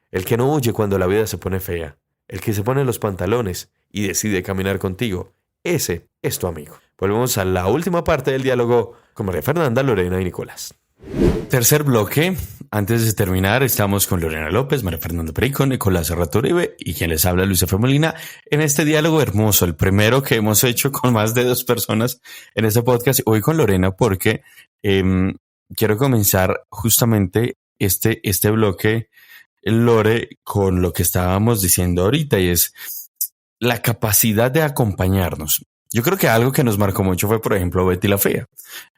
el que no huye cuando la vida se pone fea, el que se pone los pantalones y decide caminar contigo. Ese es tu amigo. Volvemos a la última parte del diálogo con María Fernanda, Lorena y Nicolás. Tercer bloque. Antes de terminar, estamos con Lorena López, María Fernanda Perico, Nicolás Serrato Uribe y quien les habla, Luis F. Molina, en este diálogo hermoso, el primero que hemos hecho con más de 2 personas en este podcast, hoy con Lorena, porque quiero comenzar justamente este bloque, Lore, con lo que estábamos diciendo ahorita, y es la capacidad de acompañarnos. Yo creo que algo que nos marcó mucho fue, por ejemplo, Betty la Fea.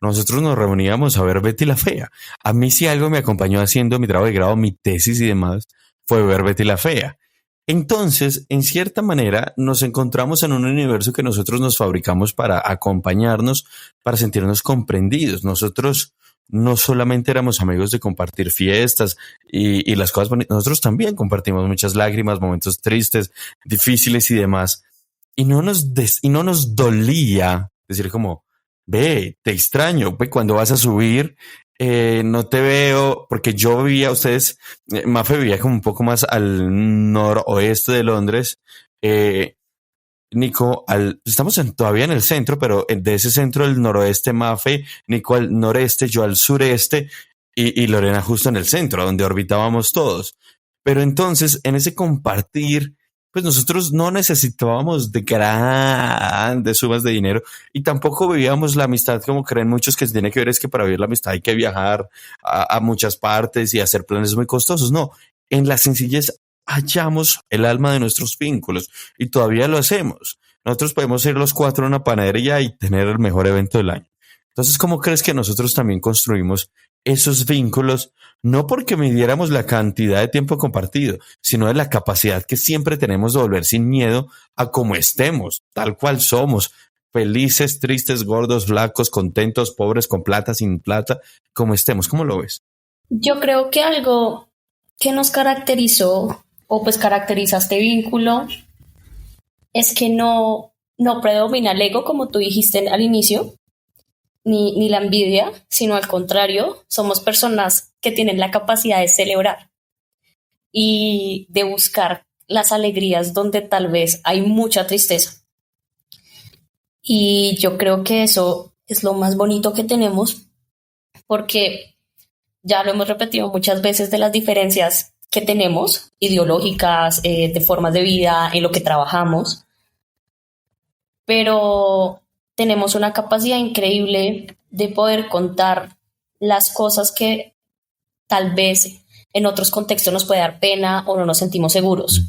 Nosotros nos reuníamos a ver Betty la Fea. A mí si algo me acompañó haciendo mi trabajo de grado, mi tesis y demás, fue ver Betty la Fea. Entonces, en cierta manera, nos encontramos en un universo que nosotros nos fabricamos para acompañarnos, para sentirnos comprendidos. Nosotros no solamente éramos amigos de compartir fiestas y las cosas bonitas, nosotros también compartimos muchas lágrimas, momentos tristes, difíciles y demás. Y no nos dolía decir como, ve, te extraño, ve, cuando vas a subir, no te veo, porque yo vivía, Mafe vivía como un poco más al noroeste de Londres, Nico, estamos todavía en el centro, pero de ese centro del noroeste Mafe, Nico al noreste, yo al sureste, y Lorena justo en el centro, donde orbitábamos todos. Pero entonces, en ese compartir, pues nosotros no necesitábamos de grandes sumas de dinero y tampoco vivíamos la amistad como creen muchos que tiene que ver es que para vivir la amistad hay que viajar a muchas partes y hacer planes muy costosos. No, en la sencillez hallamos el alma de nuestros vínculos y todavía lo hacemos. Nosotros podemos ir los cuatro a una panadería y tener el mejor evento del año. Entonces, ¿cómo crees que nosotros también construimos esos vínculos? No porque midiéramos la cantidad de tiempo compartido, sino de la capacidad que siempre tenemos de volver sin miedo a como estemos, tal cual somos, felices, tristes, gordos, flacos, contentos, pobres, con plata, sin plata, como estemos. ¿Cómo lo ves? Yo creo que algo que nos caracterizó o pues caracteriza este vínculo es que no predomina el ego, como tú dijiste al inicio, ni la envidia, sino al contrario, somos personas que tienen la capacidad de celebrar y de buscar las alegrías donde tal vez hay mucha tristeza. Y yo creo que eso es lo más bonito que tenemos, porque ya lo hemos repetido muchas veces de las diferencias que tenemos, ideológicas, de formas de vida, en lo que trabajamos, pero tenemos una capacidad increíble de poder contar las cosas que tal vez en otros contextos nos puede dar pena o no nos sentimos seguros.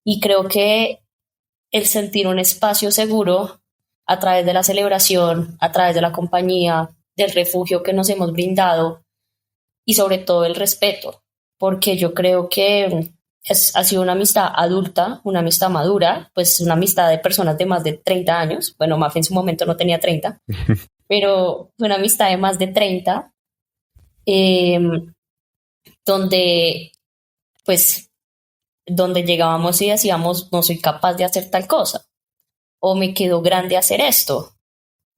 Y creo que el sentir un espacio seguro a través de la celebración, a través de la compañía, del refugio que nos hemos brindado y sobre todo el respeto, porque yo creo que ha sido una amistad adulta, una amistad madura, pues una amistad de personas de más de 30 años. Bueno, Mafe en su momento no tenía 30, pero fue una amistad de más de 30, donde pues donde llegábamos y decíamos, no soy capaz de hacer tal cosa, o me quedó grande hacer esto,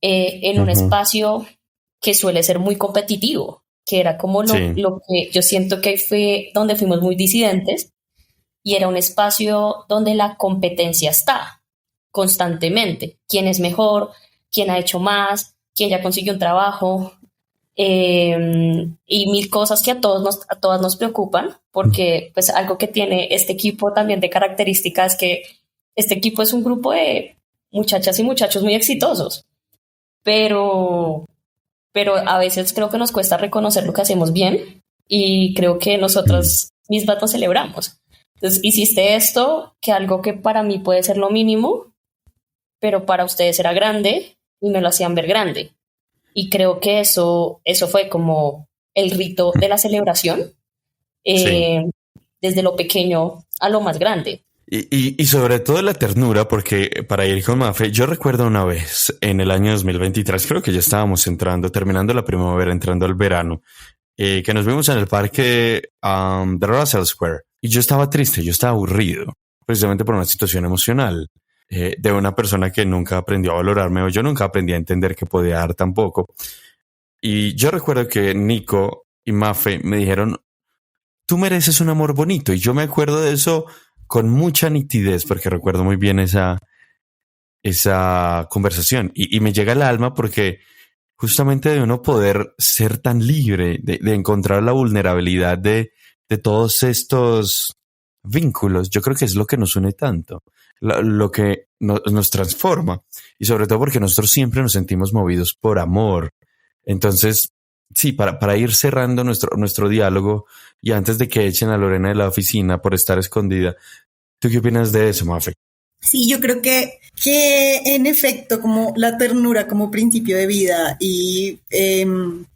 en un espacio que suele ser muy competitivo, que era como lo que yo siento que fue donde fuimos muy disidentes, y era un espacio donde la competencia está constantemente. ¿Quién es mejor? ¿Quién ha hecho más? ¿Quién ya consiguió un trabajo? Y mil cosas que a todas nos preocupan, porque pues algo que tiene este equipo también de características es que este equipo es un grupo de muchachas y muchachos muy exitosos, pero a veces creo que nos cuesta reconocer lo que hacemos bien y creo que nosotras mismas nos celebramos. Entonces hiciste esto, que algo que para mí puede ser lo mínimo, pero para ustedes era grande y me lo hacían ver grande. Y creo que eso fue como el rito de la celebración, desde lo pequeño a lo más grande. Y sobre todo la ternura, porque para ir con Mafe, yo recuerdo una vez en el año 2023, creo que ya estábamos terminando la primavera, entrando al verano, que nos vimos en el parque de Russell Square. Y yo estaba triste, yo estaba aburrido, precisamente por una situación emocional de una persona que nunca aprendió a valorarme, o yo nunca aprendí a entender que podía dar tampoco. Y yo recuerdo que Nico y Mafe me dijeron, tú mereces un amor bonito. Y yo me acuerdo de eso con mucha nitidez, porque recuerdo muy bien esa conversación. Y me llega al alma porque justamente de uno poder ser tan libre, de encontrar la vulnerabilidad de todos estos vínculos, yo creo que es lo que nos une tanto, lo que nos transforma, y sobre todo porque nosotros siempre nos sentimos movidos por amor. Entonces, sí, para ir cerrando nuestro diálogo, y antes de que echen a Lorena de la oficina por estar escondida, ¿tú qué opinas de eso, Mafe? Sí, yo creo que en efecto, como la ternura como principio de vida y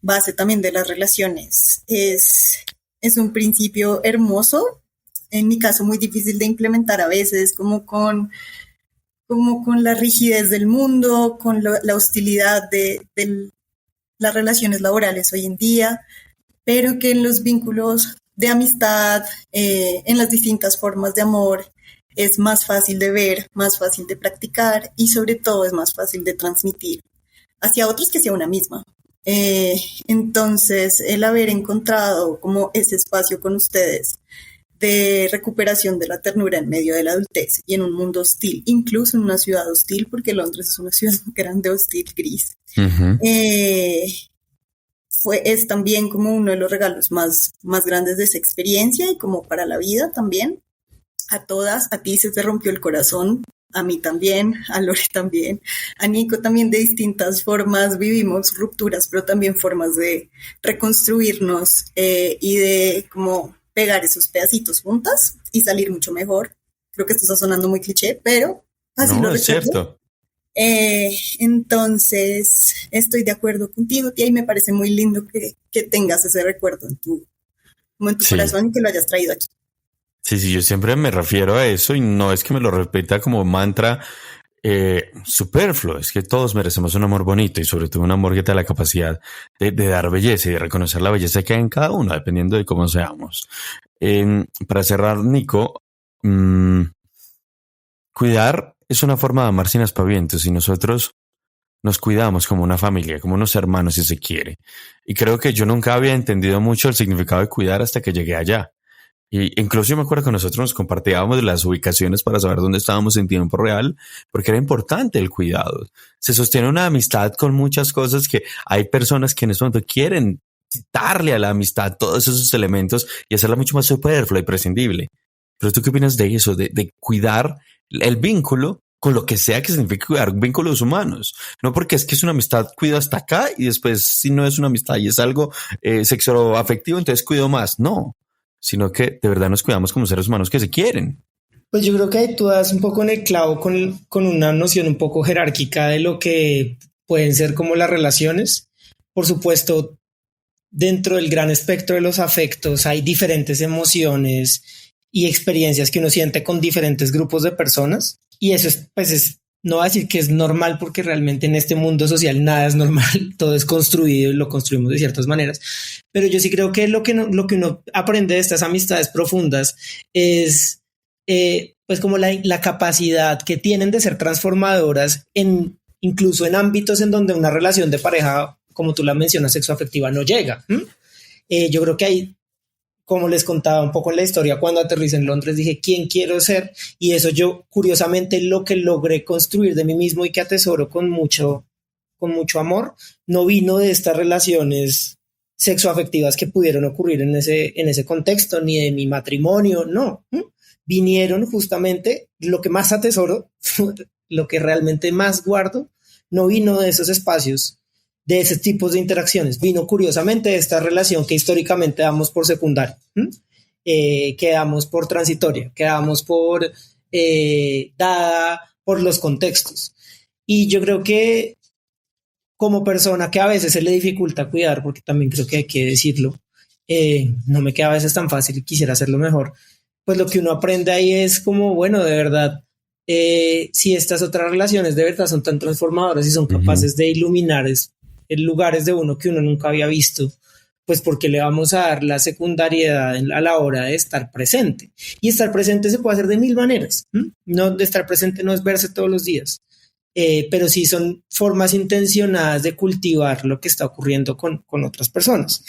base también de las relaciones, es un principio hermoso, en mi caso muy difícil de implementar a veces, como con la rigidez del mundo, con la hostilidad de las relaciones laborales hoy en día, pero que en los vínculos de amistad, en las distintas formas de amor, es más fácil de ver, más fácil de practicar y sobre todo es más fácil de transmitir hacia otros que hacia una misma. Entonces, el haber encontrado como ese espacio con ustedes de recuperación de la ternura en medio de la adultez y en un mundo hostil, incluso en una ciudad hostil, porque Londres es una ciudad grande, hostil, gris, es también como uno de los regalos más grandes de esa experiencia y como para la vida también. a todas, a ti se te rompió el corazón, a mí también, a Lore también, a Nico también, de distintas formas vivimos rupturas, pero también formas de reconstruirnos y de como pegar esos pedacitos juntas y salir mucho mejor. Creo que esto está sonando muy cliché, pero así No, lo es recuerdo. cierto. Entonces, estoy de acuerdo contigo, tía, y me parece muy lindo que tengas ese recuerdo como en tu Sí. corazón y que lo hayas traído aquí. Sí, yo siempre me refiero a eso y no es que me lo repita como mantra superfluo, es que todos merecemos un amor bonito y sobre todo un amor que te da la capacidad de dar belleza y de reconocer la belleza que hay en cada uno, dependiendo de cómo seamos. Para cerrar, Nico, cuidar es una forma de amar sin aspavientos y nosotros nos cuidamos como una familia, como unos hermanos si se quiere. Y creo que yo nunca había entendido mucho el significado de cuidar hasta que llegué allá. Y incluso yo me acuerdo que nosotros nos compartíamos las ubicaciones para saber dónde estábamos en tiempo real, porque era importante el cuidado. Se sostiene una amistad con muchas cosas que hay personas que en este momento quieren quitarle a la amistad todos esos elementos y hacerla mucho más superflua y prescindible. Pero ¿tú qué opinas de eso? De cuidar el vínculo con lo que sea que signifique cuidar vínculos humanos. No porque es que es una amistad, cuido hasta acá y después si no es una amistad y es algo sexual afectivo, entonces cuido más. No, sino que de verdad nos cuidamos como seres humanos que se quieren. Pues yo creo que ahí tú das un poco en el clavo con una noción un poco jerárquica de lo que pueden ser como las relaciones. Por supuesto, dentro del gran espectro de los afectos hay diferentes emociones y experiencias que uno siente con diferentes grupos de personas. Y eso no voy a decir que es normal porque realmente en este mundo social nada es normal, todo es construido y lo construimos de ciertas maneras. Pero yo sí creo que lo que uno aprende de estas amistades profundas es pues como la capacidad que tienen de ser transformadoras incluso en ámbitos en donde una relación de pareja, como tú la mencionas, sexoafectiva no llega. Yo creo que hay, como les contaba un poco en la historia, cuando aterricé en Londres dije, ¿quién quiero ser? Y eso yo, curiosamente, lo que logré construir de mí mismo y que atesoro con mucho amor, no vino de estas relaciones sexoafectivas que pudieron ocurrir en ese contexto, ni de mi matrimonio, no. Vinieron justamente, lo que más atesoro, lo que realmente más guardo, no vino de esos espacios, de esos tipos de interacciones. Vino curiosamente de esta relación que históricamente damos por secundaria, que damos por transitoria, que damos por dada por los contextos. Y yo creo que como persona que a veces se le dificulta cuidar, porque también creo que hay que decirlo, no me queda a veces tan fácil y quisiera hacerlo mejor, pues lo que uno aprende ahí es como, bueno, de verdad, si estas otras relaciones de verdad son tan transformadoras y son capaces de iluminar en lugares de uno que uno nunca había visto, pues porque le vamos a dar la secundariedad a la hora de estar presente. Y estar presente se puede hacer de mil maneras. No, de estar presente no es verse todos los días, pero sí son formas intencionadas de cultivar lo que está ocurriendo con otras personas.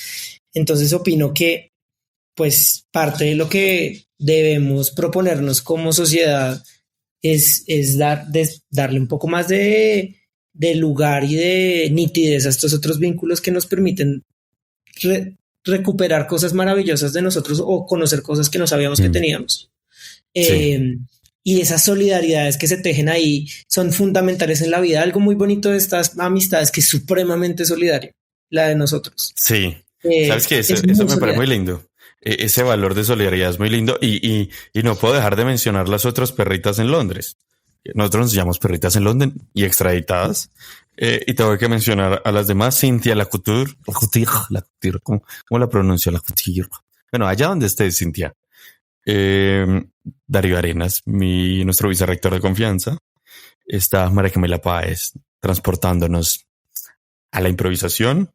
Entonces opino que pues parte de lo que debemos proponernos como sociedad es darle un poco más de lugar y de nitidez a estos otros vínculos que nos permiten recuperar cosas maravillosas de nosotros o conocer cosas que no sabíamos que teníamos. Y esas solidaridades que se tejen ahí son fundamentales en la vida. Algo muy bonito de estas amistades que es supremamente solidario, la de nosotros. Sí, sabes que eso me parece muy lindo. Ese valor de solidaridad es muy lindo y no puedo dejar de mencionar las otras perritas en Londres. Nosotros nos llamamos perritas en Londres y extraditadas. Y tengo que mencionar a las demás. Cynthia Lacouture, ¿cómo la pronuncio? Lacouture. Bueno, allá donde estés, Cynthia. Darío Arenas, nuestro vicerrector de confianza. Está María Camila Páez, transportándonos a la improvisación.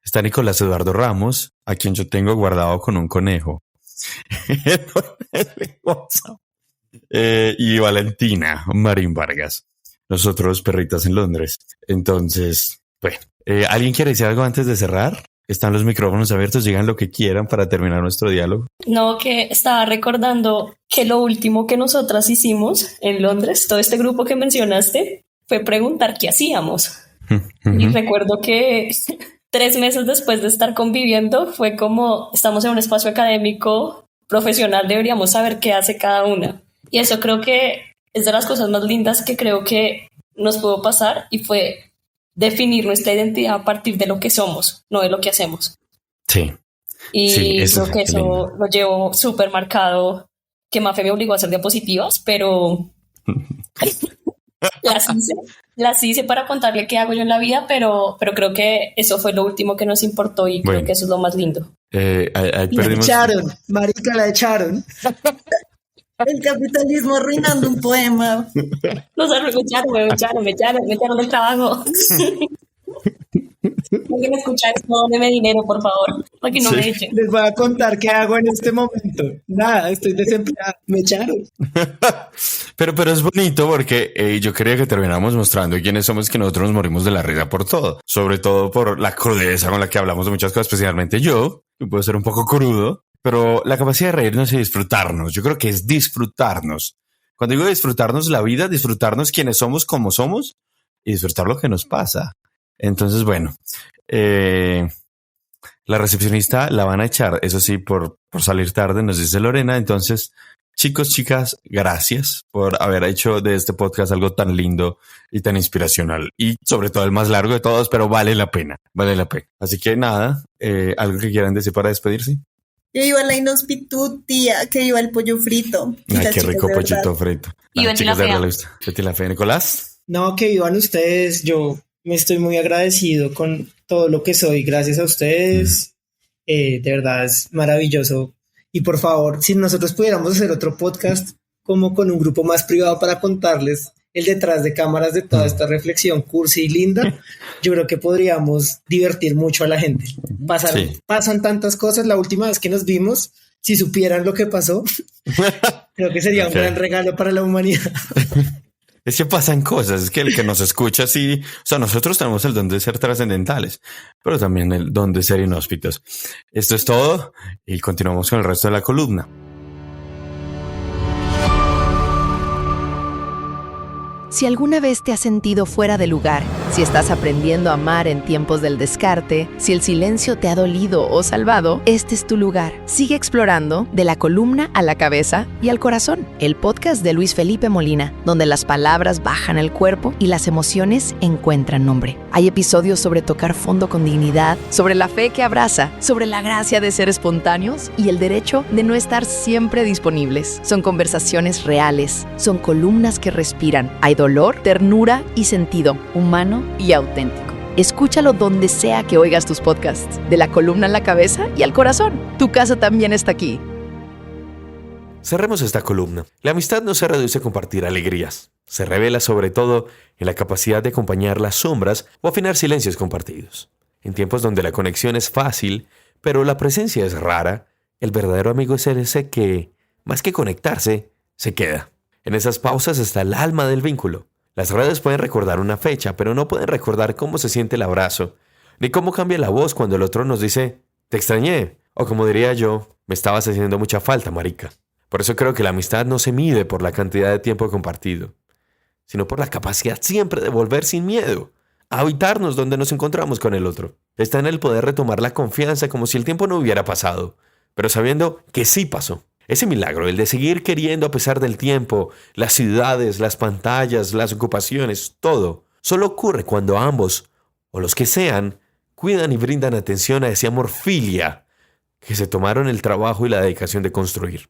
Está Nicolás Eduardo Ramos, a quien yo tengo guardado con un conejo. Y Valentina Marín Vargas, nosotros perritas en Londres. Entonces, bueno, ¿alguien quiere decir algo antes de cerrar? Están los micrófonos abiertos, digan lo que quieran para terminar nuestro diálogo. No, que estaba recordando que lo último que nosotras hicimos en Londres, todo este grupo que mencionaste, fue preguntar qué hacíamos. Y recuerdo que 3 meses después de estar conviviendo fue como estamos en un espacio académico profesional deberíamos saber qué hace cada una. Y eso creo que es de las cosas más lindas que creo que nos pudo pasar, y fue definir nuestra identidad a partir de lo que somos, no de lo que hacemos. Sí. Y Sí, creo que eso lindo. lo llevo súper marcado, que Mafe me obligó a hacer diapositivas, pero las hice para contarle qué hago yo en la vida, pero creo que eso fue lo último que nos importó, y creo Bueno. que eso es lo más lindo. Ahí La perdimos. echaron, marica, la echaron. El capitalismo arruinando un poema. Me echaron del trabajo. Alguien escucha esto, dóneme dinero, por favor, para que no Sí. me echen. Les voy a contar qué hago en este momento. Nada, estoy desempleado. Me echaron. Pero es bonito porque yo quería que termináramos mostrando quiénes somos, que nosotros nos morimos de la risa por todo. Sobre todo por la crudeza con la que hablamos de muchas cosas, especialmente yo, que puedo ser un poco crudo. Pero la capacidad de reírnos y disfrutarnos, yo creo que es disfrutarnos. Cuando digo disfrutarnos la vida, disfrutarnos quienes somos, como somos, y disfrutar lo que nos pasa. Entonces, bueno, la recepcionista la van a echar, eso sí, por salir tarde, nos dice Lorena. Entonces, chicos, chicas, gracias por haber hecho de este podcast algo tan lindo y tan inspiracional. Y sobre todo el más largo de todos, pero vale la pena, vale la pena. Así que nada, ¿algo que quieran decir para despedirse? Que viva la inhospitud, tía, que viva el pollo frito. Y Ay, las qué chicas rico de verdad. pollito frito. Y Betty la chicas de Fea. verdad les gusta. Betty la Fea. Nicolás. No, que vivan ustedes. Yo me estoy muy agradecido con todo lo que soy. Gracias a ustedes. De verdad es maravilloso. Y por favor, si nosotros pudiéramos hacer otro podcast como con un grupo más privado para contarles el detrás de cámaras de toda esta reflexión cursi y linda, yo creo que podríamos divertir mucho a la gente. Sí. Pasan tantas cosas. La última vez que nos vimos, si supieran lo que pasó, creo que sería un gran regalo para la humanidad. Es que pasan cosas, es que el que nos escucha sí, o sea, nosotros tenemos el don de ser trascendentales, pero también el don de ser inhóspitos. Esto es todo y continuamos con el resto de la columna. Si alguna vez te has sentido fuera de lugar, si estás aprendiendo a amar en tiempos del descarte, si el silencio te ha dolido o salvado, este es tu lugar. Sigue explorando de la columna a la cabeza y al corazón. El podcast de Luis Felipe Molina, donde las palabras bajan al cuerpo y las emociones encuentran nombre. Hay episodios sobre tocar fondo con dignidad, sobre la fe que abraza, sobre la gracia de ser espontáneos y el derecho de no estar siempre disponibles. Son conversaciones reales, son columnas que respiran. Hay dolor, ternura y sentido, humano y auténtico. Escúchalo donde sea que oigas tus podcasts, de la columna a la cabeza y al corazón. Tu casa también está aquí. Cerremos esta columna. La amistad no se reduce a compartir alegrías. Se revela sobre todo en la capacidad de acompañar las sombras o afinar silencios compartidos. En tiempos donde la conexión es fácil, pero la presencia es rara, el verdadero amigo es ese que, más que conectarse, se queda. En esas pausas está el alma del vínculo. Las redes pueden recordar una fecha, pero no pueden recordar cómo se siente el abrazo, ni cómo cambia la voz cuando el otro nos dice, te extrañé, o como diría yo, me estabas haciendo mucha falta, marica. Por eso creo que la amistad no se mide por la cantidad de tiempo compartido, sino por la capacidad siempre de volver sin miedo, a habitarnos donde nos encontramos con el otro. Está en el poder retomar la confianza como si el tiempo no hubiera pasado, pero sabiendo que sí pasó. Ese milagro, el de seguir queriendo a pesar del tiempo, las ciudades, las pantallas, las ocupaciones, todo, solo ocurre cuando ambos, o los que sean, cuidan y brindan atención a ese amor filia que se tomaron el trabajo y la dedicación de construir.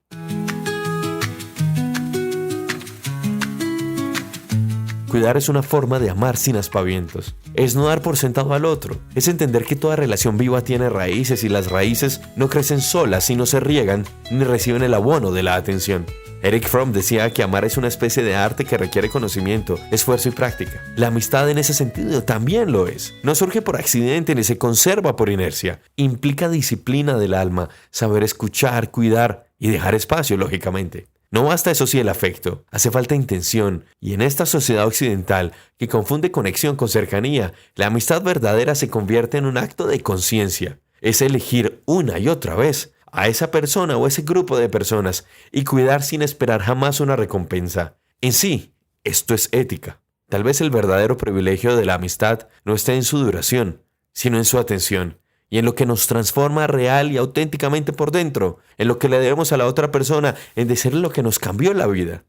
Cuidar es una forma de amar sin aspavientos. Es no dar por sentado al otro. Es entender que toda relación viva tiene raíces y las raíces no crecen solas si no se riegan ni reciben el abono de la atención. Eric Fromm decía que amar es una especie de arte que requiere conocimiento, esfuerzo y práctica. La amistad en ese sentido también lo es. No surge por accidente ni se conserva por inercia. Implica disciplina del alma, saber escuchar, cuidar y dejar espacio, lógicamente. No basta eso sí el afecto, hace falta intención, y en esta sociedad occidental que confunde conexión con cercanía, la amistad verdadera se convierte en un acto de conciencia. Es elegir una y otra vez a esa persona o ese grupo de personas y cuidar sin esperar jamás una recompensa. En sí, esto es ética. Tal vez el verdadero privilegio de la amistad no esté en su duración, sino en su atención, y en lo que nos transforma real y auténticamente por dentro, en lo que le debemos a la otra persona, en decirle lo que nos cambió la vida,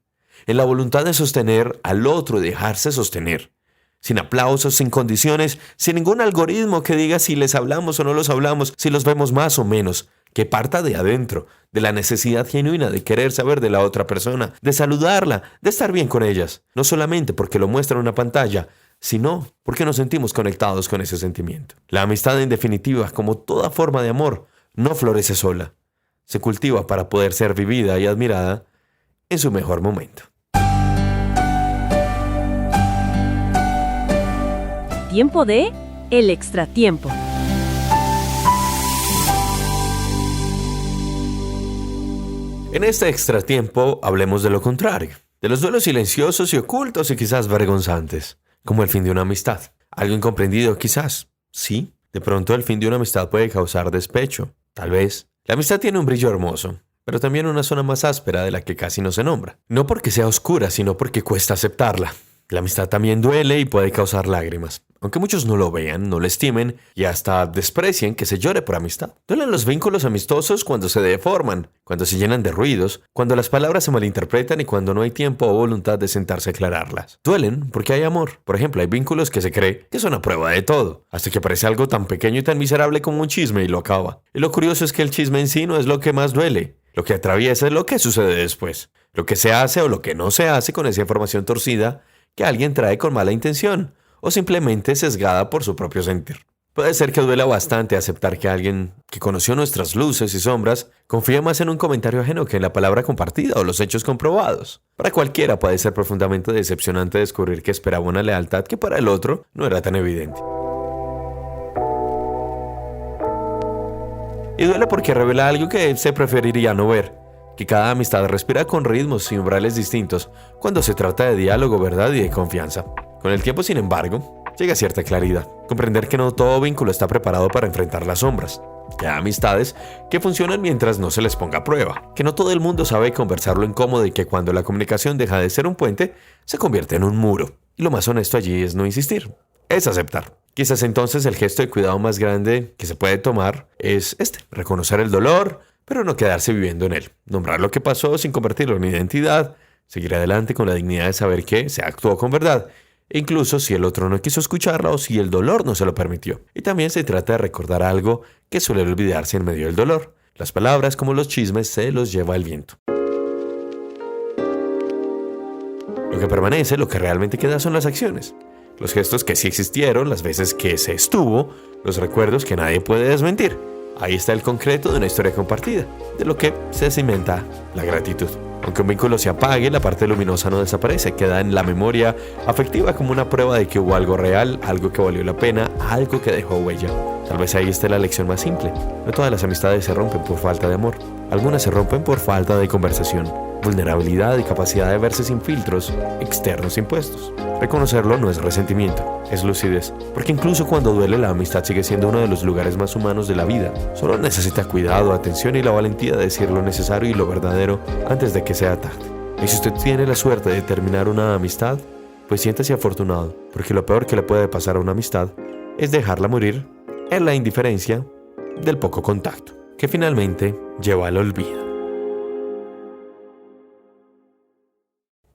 en la voluntad de sostener al otro y dejarse sostener, sin aplausos, sin condiciones, sin ningún algoritmo que diga si les hablamos o no los hablamos, si los vemos más o menos, que parta de adentro, de la necesidad genuina de querer saber de la otra persona, de saludarla, de estar bien con ellas, no solamente porque lo muestra en una pantalla, sino porque nos sentimos conectados con ese sentimiento. La amistad, en definitiva, como toda forma de amor, no florece sola. Se cultiva para poder ser vivida y admirada en su mejor momento. Tiempo de El Extratiempo. En este extratiempo hablemos de lo contrario, de los duelos silenciosos y ocultos y quizás vergonzantes, como el fin de una amistad. Algo incomprendido quizás, sí, de pronto el fin de una amistad puede causar despecho, tal vez. La amistad tiene un brillo hermoso, pero también una zona más áspera de la que casi no se nombra. No porque sea oscura, sino porque cuesta aceptarla. La amistad también duele y puede causar lágrimas. Aunque muchos no lo vean, no lo estimen y hasta desprecien que se llore por amistad. Duelen los vínculos amistosos cuando se deforman, cuando se llenan de ruidos, cuando las palabras se malinterpretan y cuando no hay tiempo o voluntad de sentarse a aclararlas. Duelen porque hay amor. Por ejemplo, hay vínculos que se cree que son a prueba de todo, hasta que aparece algo tan pequeño y tan miserable como un chisme y lo acaba. Y lo curioso es que el chisme en sí no es lo que más duele. Lo que atraviesa es lo que sucede después. Lo que se hace o lo que no se hace con esa información torcida que alguien trae con mala intención o simplemente sesgada por su propio sentir. Puede ser que duela bastante aceptar que alguien que conoció nuestras luces y sombras confía más en un comentario ajeno que en la palabra compartida o los hechos comprobados. Para cualquiera puede ser profundamente decepcionante descubrir que esperaba una lealtad que para el otro no era tan evidente. Y duele porque revela algo que se preferiría no ver, que cada amistad respira con ritmos y umbrales distintos cuando se trata de diálogo, verdad y de confianza. Con el tiempo, sin embargo, llega cierta claridad. Comprender que no todo vínculo está preparado para enfrentar las sombras. Que hay amistades que funcionan mientras no se les ponga a prueba. Que no todo el mundo sabe conversar lo incómodo y que cuando la comunicación deja de ser un puente, se convierte en un muro. Y lo más honesto allí es no insistir. Es aceptar. Quizás entonces el gesto de cuidado más grande que se puede tomar es reconocer el dolor, pero no quedarse viviendo en él. Nombrar lo que pasó sin convertirlo en identidad. Seguir adelante con la dignidad de saber que se actuó con verdad. Incluso si el otro no quiso escucharla o si el dolor no se lo permitió. Y también se trata de recordar algo que suele olvidarse en medio del dolor. Las palabras, como los chismes, se los lleva el viento. Lo que permanece, lo que realmente queda son las acciones. Los gestos que sí existieron, las veces que se estuvo, los recuerdos que nadie puede desmentir. Ahí está el concreto de una historia compartida, de lo que se cimenta la gratitud. Aunque un vínculo se apague, la parte luminosa no desaparece, queda en la memoria afectiva como una prueba de que hubo algo real, algo que valió la pena, algo que dejó huella. Tal vez ahí esté la lección más simple. No todas las amistades se rompen por falta de amor. Algunas se rompen por falta de conversación, vulnerabilidad y capacidad de verse sin filtros externos impuestos. Reconocerlo no es resentimiento, es lucidez. Porque incluso cuando duele, la amistad sigue siendo uno de los lugares más humanos de la vida. Solo necesita cuidado, atención y la valentía de decir lo necesario y lo verdadero antes de que sea tarde. Y si usted tiene la suerte de terminar una amistad, pues siéntese afortunado, porque lo peor que le puede pasar a una amistad es dejarla morir en la indiferencia del poco contacto, que finalmente lleva al olvido.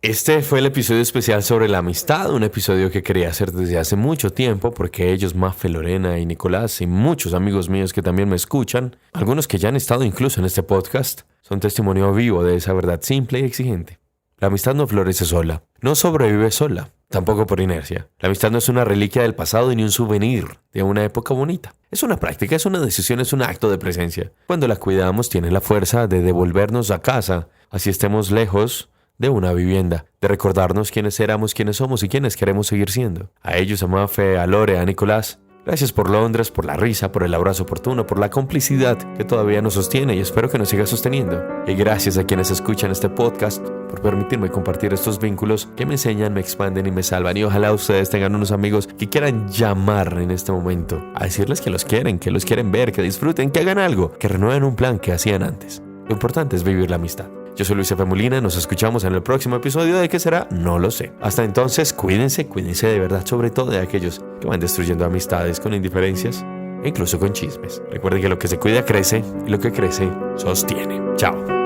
Este fue el episodio especial sobre la amistad, un episodio que quería hacer desde hace mucho tiempo porque ellos, Mafe, Lorena y Nicolás y muchos amigos míos que también me escuchan, algunos que ya han estado incluso en este podcast, son testimonio vivo de esa verdad simple y exigente. La amistad no florece sola, no sobrevive sola, tampoco por inercia. La amistad no es una reliquia del pasado ni un souvenir de una época bonita. Es una práctica, es una decisión, es un acto de presencia. Cuando la cuidamos tiene la fuerza de devolvernos a casa, así estemos lejos de una vivienda, de recordarnos quiénes éramos, quiénes somos y quiénes queremos seguir siendo. A ellos, a Mafe, a Lore, a Nicolás, gracias por Londres, por la risa, por el abrazo oportuno, por la complicidad que todavía nos sostiene y espero que nos siga sosteniendo. Y gracias a quienes escuchan este podcast por permitirme compartir estos vínculos que me enseñan, me expanden y me salvan. Y ojalá ustedes tengan unos amigos que quieran llamar en este momento a decirles que los quieren ver, que disfruten, que hagan algo, que renueven un plan que hacían antes. Lo importante es vivir la amistad. Yo soy Luis F. Molina, nos escuchamos en el próximo episodio. ¿De qué será? No lo sé. Hasta entonces, cuídense de verdad, sobre todo de aquellos que van destruyendo amistades con indiferencias e incluso con chismes. Recuerden que lo que se cuida crece y lo que crece sostiene. Chao.